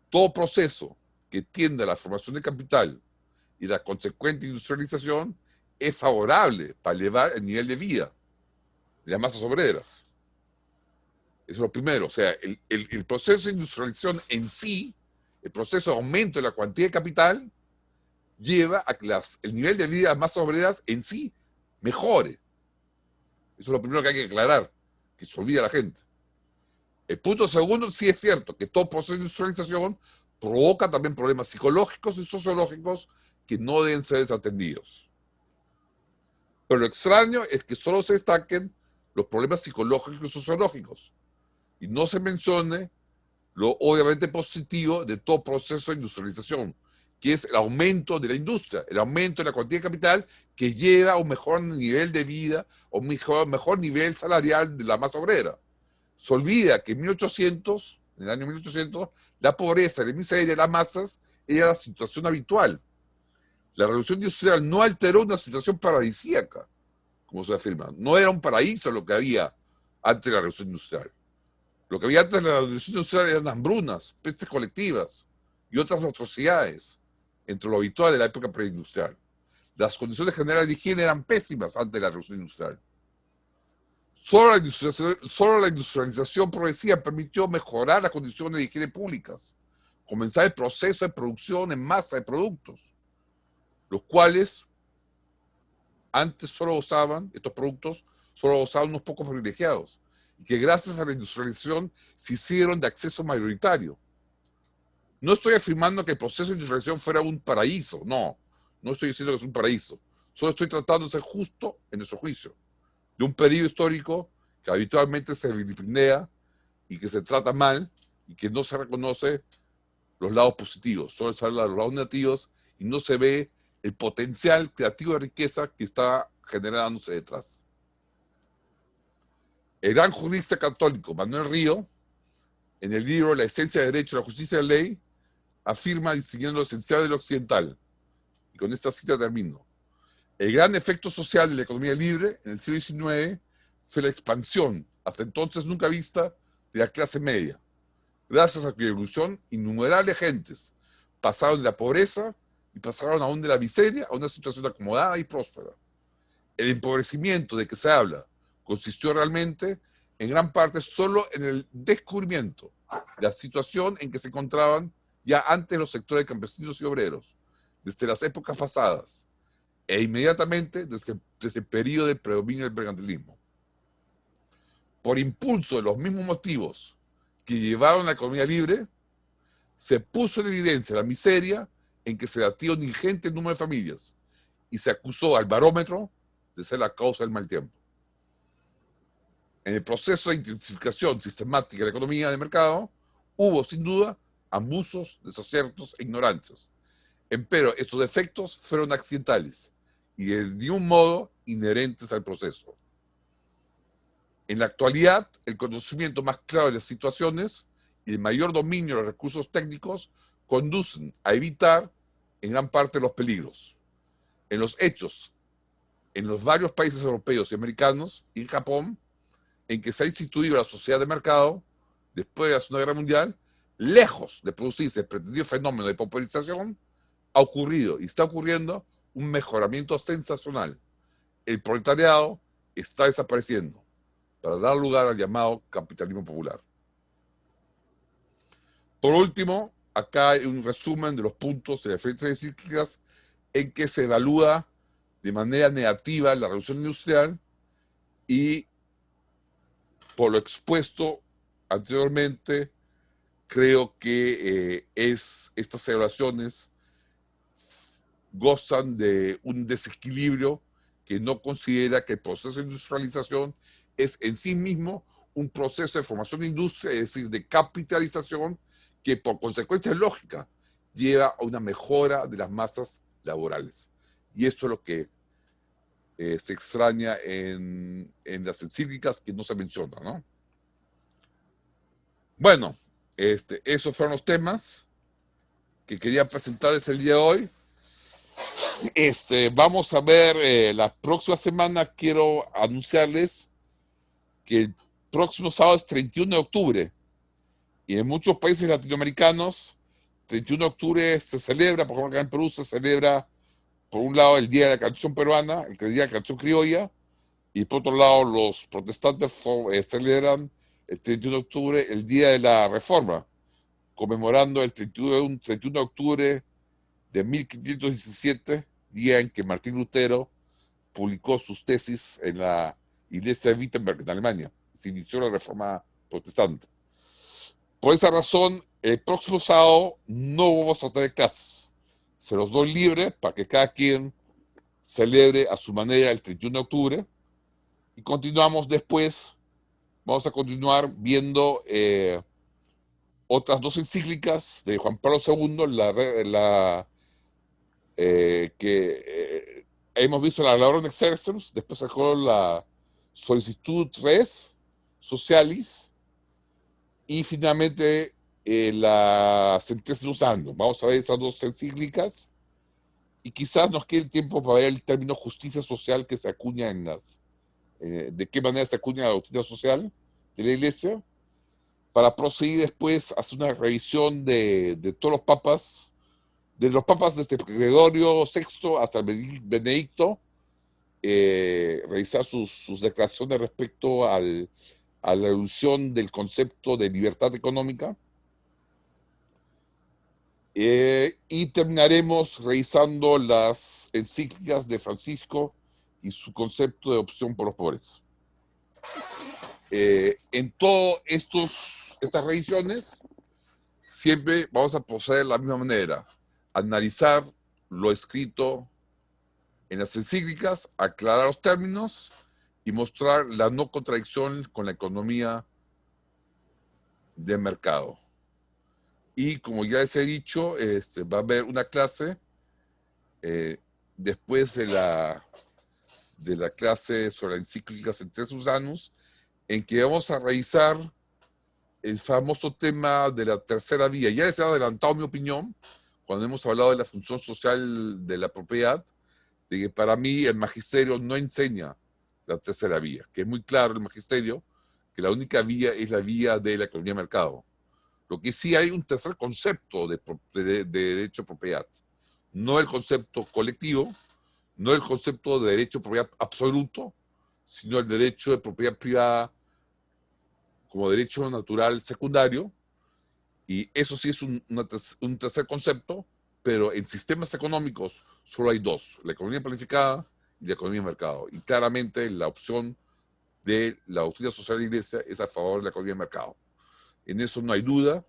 todo proceso que tiende a la formación de capital y la consecuente industrialización es favorable para elevar el nivel de vida de las masas obreras. Eso es lo primero. O sea, el proceso de industrialización en sí, el proceso de aumento de la cuantía de capital, lleva a que el nivel de vida de las masas obreras en sí mejore. Eso es lo primero que hay que aclarar, que se olvida la gente. El punto segundo, sí es cierto que todo proceso de industrialización provoca también problemas psicológicos y sociológicos que no deben ser desatendidos. Pero lo extraño es que solo se destaquen los problemas psicológicos y sociológicos y no se mencione lo obviamente positivo de todo proceso de industrialización, que es el aumento de la industria, el aumento de la cuantía de capital que lleva a un mejor nivel de vida, o un mejor nivel salarial de la masa obrera. Se olvida que en el año 1800, la pobreza, la miseria de las masas era la situación habitual. La revolución industrial no alteró una situación paradisíaca, como se afirma. No era un paraíso lo que había antes de la revolución industrial. Lo que había antes de la revolución industrial eran hambrunas, pestes colectivas y otras atrocidades, entre lo habitual de la época preindustrial. Las condiciones generales de higiene eran pésimas antes de la revolución industrial. Solo la industrialización progresiva permitió mejorar las condiciones de higiene públicas, comenzar el proceso de producción en masa de productos, los cuales antes estos productos solo usaban unos pocos privilegiados, y que gracias a la industrialización se hicieron de acceso mayoritario. No estoy afirmando que el proceso de industrialización fuera un paraíso, no estoy diciendo que es un paraíso. Solo estoy tratando de ser justo en nuestro juicio, de un periodo histórico que habitualmente se vilipendea y que se trata mal y que no se reconoce los lados positivos. Solo se habla de los lados negativos y no se ve el potencial creativo de riqueza que está generándose detrás. El gran jurista católico Manuel Río, en el libro La esencia del derecho, la justicia y la ley, afirma distinguiendo lo esencial de lo occidental. Y con esta cita termino. El gran efecto social de la economía libre en el siglo XIX fue la expansión, hasta entonces nunca vista, de la clase media. Gracias a cuya evolución, innumerables gentes pasaron de la pobreza y pasaron aún de la miseria a una situación acomodada y próspera. El empobrecimiento de que se habla consistió realmente en gran parte solo en el descubrimiento de la situación en que se encontraban ya antes los sectores campesinos y obreros, desde las épocas pasadas, e inmediatamente desde el periodo de predominio del mercantilismo. Por impulso de los mismos motivos que llevaron a la economía libre, se puso en evidencia la miseria en que se batía un ingente número de familias y se acusó al barómetro de ser la causa del mal tiempo. En el proceso de intensificación sistemática de la economía de mercado, hubo sin duda abusos, desaciertos e ignorancias. Empero estos efectos fueron accidentales y de ningún modo inherentes al proceso. En la actualidad, el conocimiento más claro de las situaciones y el mayor dominio de los recursos técnicos conducen a evitar en gran parte los peligros. En los hechos, en los varios países europeos y americanos y en Japón, en que se ha instituido la sociedad de mercado, después de la Segunda Guerra Mundial, lejos de producirse el pretendido fenómeno de pauperización, ha ocurrido y está ocurriendo un mejoramiento sensacional. El proletariado está desapareciendo para dar lugar al llamado capitalismo popular. Por último, acá hay un resumen de los puntos de las diferentes encíclicas en que se evalúa de manera negativa la revolución industrial y por lo expuesto anteriormente, creo que estas evaluaciones gozan de un desequilibrio que no considera que el proceso de industrialización es en sí mismo un proceso de formación de industria, es decir, de capitalización, que por consecuencia lógica lleva a una mejora de las masas laborales. Y eso es lo que se extraña en las encíclicas que no se mencionan, ¿no? Bueno, esos fueron los temas que quería presentarles el día de hoy. Vamos a ver, la próxima semana quiero anunciarles que el próximo sábado es 31 de octubre y en muchos países latinoamericanos 31 de octubre se celebra, por ejemplo acá en Perú se celebra por un lado el Día de la Canción Peruana, el Día de la Canción Criolla, y por otro lado los protestantes celebran el 31 de octubre el Día de la Reforma, conmemorando el 31 de octubre de 1517, día en que Martín Lutero publicó sus tesis en la iglesia de Wittenberg, en Alemania. Se inició la Reforma protestante. Por esa razón, el próximo sábado no vamos a tener clases. Se los doy libre para que cada quien celebre a su manera el 31 de octubre. Y continuamos después, vamos a continuar viendo otras dos encíclicas de Juan Pablo II, que hemos visto la Laudato Exercens, después sacó la Solicitud Res Socialis y finalmente la Sentencia Usando. Vamos a ver esas dos encíclicas y quizás nos quede tiempo para ver el término justicia social que se acuña en las... de qué manera se acuña la doctrina social de la Iglesia, para proseguir después a hacer una revisión de todos los papas, de los papas desde Gregorio VI hasta Benedicto, revisar sus declaraciones respecto a la evolución del concepto de libertad económica, y terminaremos revisando las encíclicas de Francisco y su concepto de opción por los pobres. En todas estas revisiones siempre vamos a proceder de la misma manera, analizar lo escrito En las encíclicas, aclarar los términos y mostrar la no contradicción con la economía de mercado. Y como ya les he dicho, va a haber una clase después de la clase sobre encíclicas en tres Usanus, en que vamos a revisar el famoso tema de la tercera vía. Ya les he adelantado mi opinión cuando hemos hablado de la función social de la propiedad, de que para mí el magisterio no enseña la tercera vía, que es muy claro el magisterio, que la única vía es la vía de la economía de mercado. Lo que sí hay un tercer concepto de derecho de propiedad, no el concepto colectivo, no el concepto de derecho de propiedad absoluto, sino el derecho de propiedad privada como derecho natural secundario, y eso sí es un tercer concepto, pero en sistemas económicos solo hay dos, la economía planificada y la economía de mercado. Y claramente la opción de la doctrina social de la Iglesia es a favor de la economía de mercado. En eso no hay duda.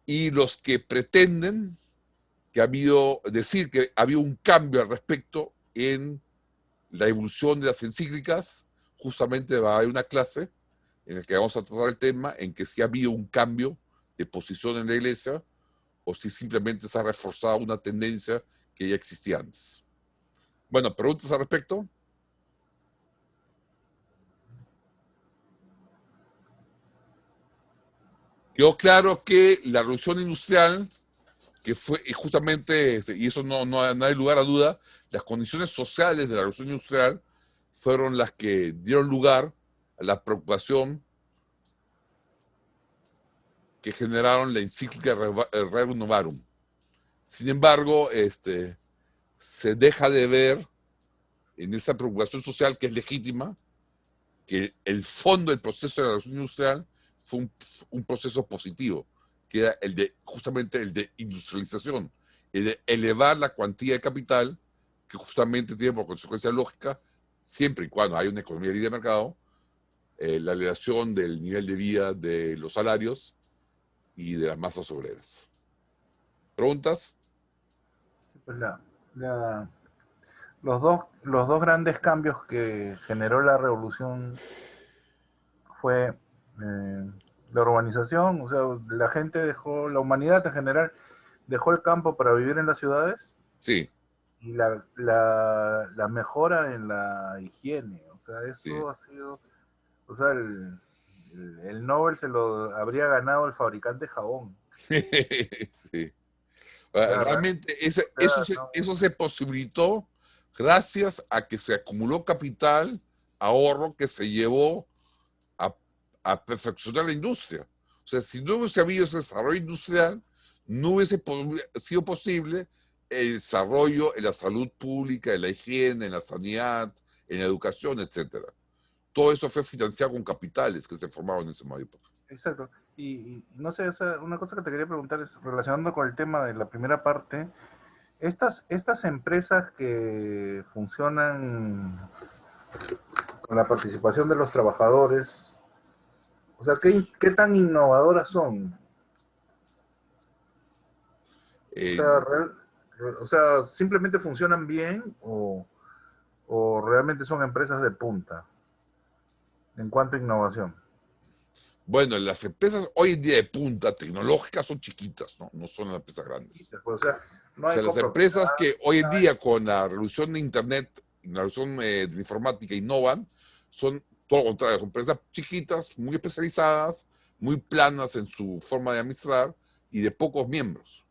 Y los que pretenden decir que ha habido un cambio al respecto en la evolución de las encíclicas, justamente va a haber una clase en la que vamos a tratar el tema en que si ha habido un cambio de posición en la Iglesia o si simplemente se ha reforzado una tendencia que ya existía antes. Bueno, ¿preguntas al respecto? Quedó claro que la revolución industrial, que fue justamente, y eso no hay lugar a duda, las condiciones sociales de la revolución industrial fueron las que dieron lugar a la preocupación que generaron la encíclica Rerum Novarum. Sin embargo, se deja de ver en esa preocupación social, que es legítima, que el fondo del proceso de la revolución industrial fue un proceso positivo, que era justamente el de industrialización, el de elevar la cuantía de capital, que justamente tiene por consecuencia lógica, siempre y cuando hay una economía libre de mercado, la elevación del nivel de vida de los salarios y de las masas obreras. ¿Preguntas? Sí, pues los dos grandes cambios que generó la revolución fue la urbanización, o sea, la humanidad en general dejó el campo para vivir en las ciudades. Sí. Y la mejora en la higiene, o sea, eso Sí. ha sido, o sea, el Nobel se lo habría ganado el fabricante de jabón. Sí. Realmente no. eso se posibilitó gracias a que se acumuló capital, ahorro que se llevó a perfeccionar la industria. O sea, si no hubiese habido ese desarrollo industrial, no hubiese sido posible el desarrollo en la salud pública, en la higiene, en la sanidad, en la educación, etcétera. Todo eso fue financiado con capitales que se formaron en esa época. Exacto. Y no sé, o sea, una cosa que te quería preguntar es, relacionando con el tema de la primera parte, estas empresas que funcionan con la participación de los trabajadores, o sea, ¿qué tan innovadoras son? O sea, ¿simplemente funcionan bien o realmente son empresas de punta en cuanto a innovación? Bueno, las empresas hoy en día de punta tecnológicas son chiquitas, no son las empresas grandes. O sea, las empresas que hoy en día con la revolución de Internet, la revolución de la informática innovan, son todo lo contrario, son empresas chiquitas, muy especializadas, muy planas en su forma de administrar y de pocos miembros.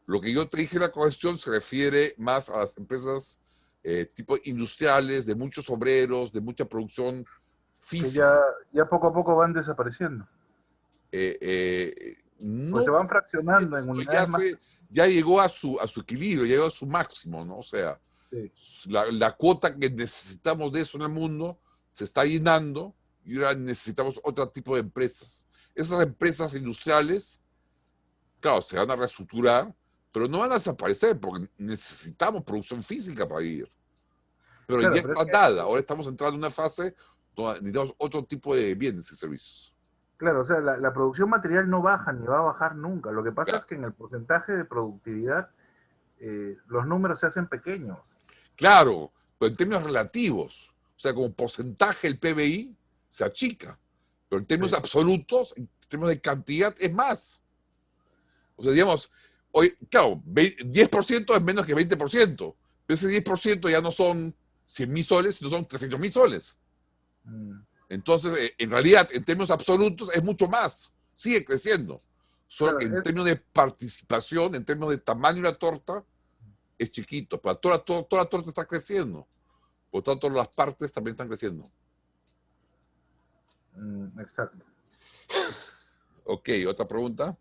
Lo que yo te dije en la cuestión se refiere más a las empresas tipo industriales, de muchos obreros, de mucha producción física. Que ya poco a poco van desapareciendo. No, pues se van fraccionando en unidades ya llegó a su equilibrio, ya llegó a su máximo, ¿no? O sea, sí. la cuota que necesitamos de eso en el mundo se está llenando y ahora necesitamos otro tipo de empresas. Esas empresas industriales, claro, se van a reestructurar, pero no van a desaparecer porque necesitamos producción física para vivir. Pero claro, ya está dada, ahora estamos entrando en una fase donde necesitamos otro tipo de bienes y servicios. Claro, o sea, la producción material no baja ni va a bajar nunca. Lo que pasa es que en el porcentaje de productividad los números se hacen pequeños. Claro, pero en términos relativos. O sea, como porcentaje el PBI se achica, pero en términos absolutos, en términos de cantidad, es más. O sea, digamos, hoy, claro, 10% es menos que 20%, pero ese 10% ya no son 100.000 soles, sino son 300.000 soles. Entonces, en realidad, en términos absolutos, es mucho más. Sigue creciendo. Solo que en términos de participación, en términos de tamaño de la torta, es chiquito. Pero toda la torta está creciendo. Por lo tanto, las partes también están creciendo. Exacto. Ok, otra pregunta.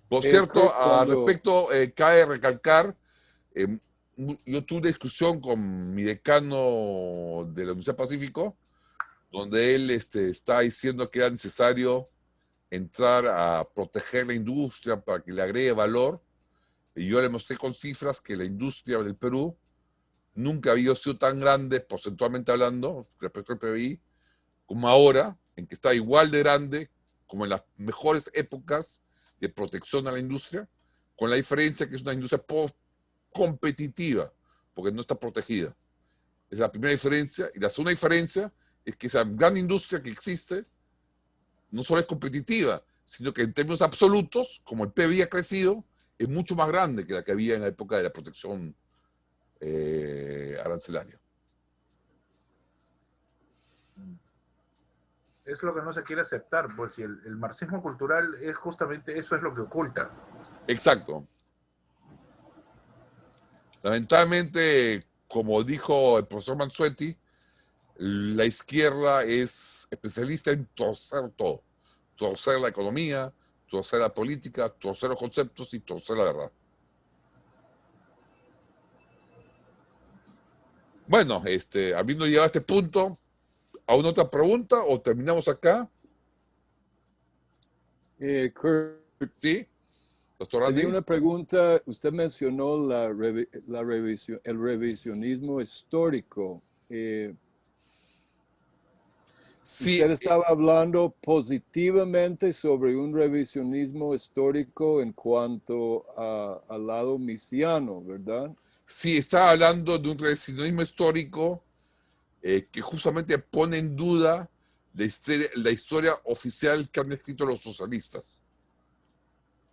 Por cierto, al respecto, cabe recalcar, yo tuve una discusión con mi decano de la Universidad Pacífico, donde él está diciendo que era necesario entrar a proteger la industria para que le agregue valor. Y yo le mostré con cifras que la industria del Perú nunca había sido tan grande, porcentualmente hablando, respecto al PBI, como ahora, en que está igual de grande como en las mejores épocas de protección a la industria, con la diferencia que es una industria competitiva, porque no está protegida. Esa es la primera diferencia. Y la segunda diferencia es que esa gran industria que existe no solo es competitiva, sino que en términos absolutos, como el PBI ha crecido, es mucho más grande que la que había en la época de la protección arancelaria. Es lo que no se quiere aceptar, pues si el marxismo cultural es justamente eso, es lo que oculta. Exacto. Lamentablemente, como dijo el profesor Mansuetti, la izquierda es especialista en torcer todo. Torcer la economía, torcer la política, torcer los conceptos y torcer la verdad. Bueno, habiendo llegado a este punto, ¿aún otra pregunta o terminamos acá? Kurt, ¿Sí? Doctor tenía Andy. una pregunta. Usted mencionó el revisionismo histórico. Sí, usted estaba hablando positivamente sobre un revisionismo histórico en cuanto al lado misiano, ¿verdad? sí, estaba hablando de un revisionismo histórico que justamente pone en duda la historia oficial que han escrito los socialistas.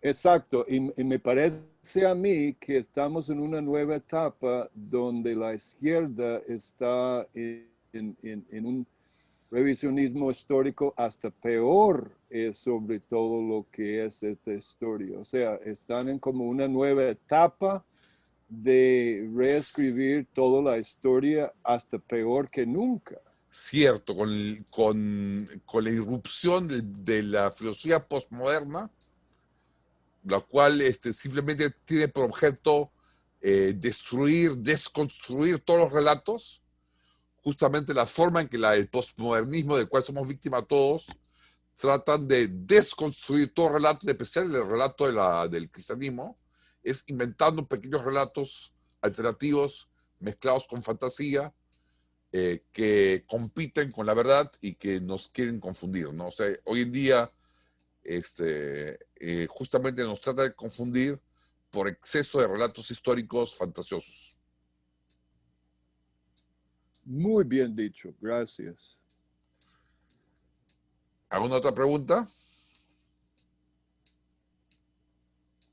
Exacto, y me parece a mí que estamos en una nueva etapa donde la izquierda está en un revisionismo histórico hasta peor sobre todo lo que es esta historia. O sea, están en como una nueva etapa de reescribir toda la historia hasta peor que nunca. Cierto, con la irrupción de la filosofía postmoderna, la cual simplemente tiene por objeto destruir, desconstruir todos los relatos, justamente la forma en que el postmodernismo del cual somos víctimas todos, tratan de desconstruir todo relato, en especial el relato del cristianismo, es inventando pequeños relatos alternativos mezclados con fantasía, que compiten con la verdad y que nos quieren confundir, ¿no? O sea, hoy en día justamente nos trata de confundir por exceso de relatos históricos fantasiosos. Muy bien dicho, gracias. ¿Alguna otra pregunta?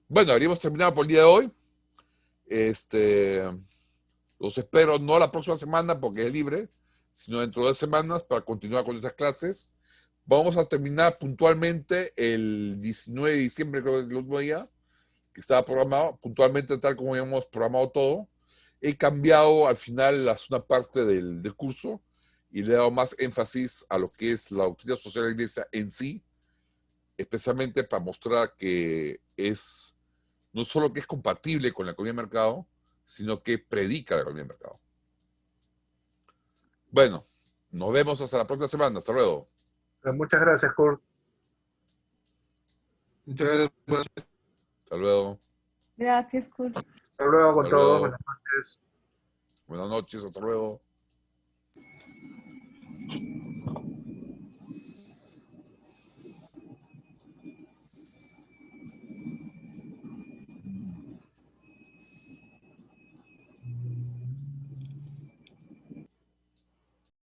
Bueno, habríamos terminado por el día de hoy. Los espero no la próxima semana porque es libre, sino dentro de 2 semanas para continuar con nuestras clases. Vamos a terminar puntualmente el 19 de diciembre, creo que es el último día, que estaba programado, puntualmente tal como habíamos programado todo. He cambiado al final la segunda parte del curso y le he dado más énfasis a lo que es la doctrina social de la Iglesia en sí, especialmente para mostrar que es no solo que es compatible con la economía de mercado, sino que predica la economía de mercado. Bueno, nos vemos hasta la próxima semana. Hasta luego. Muchas gracias, Kurt. Muchas gracias. Hasta luego. Gracias, Kurt. Hasta luego con Hasta todos. luego. Buenas noches. Buenas noches. Hasta luego.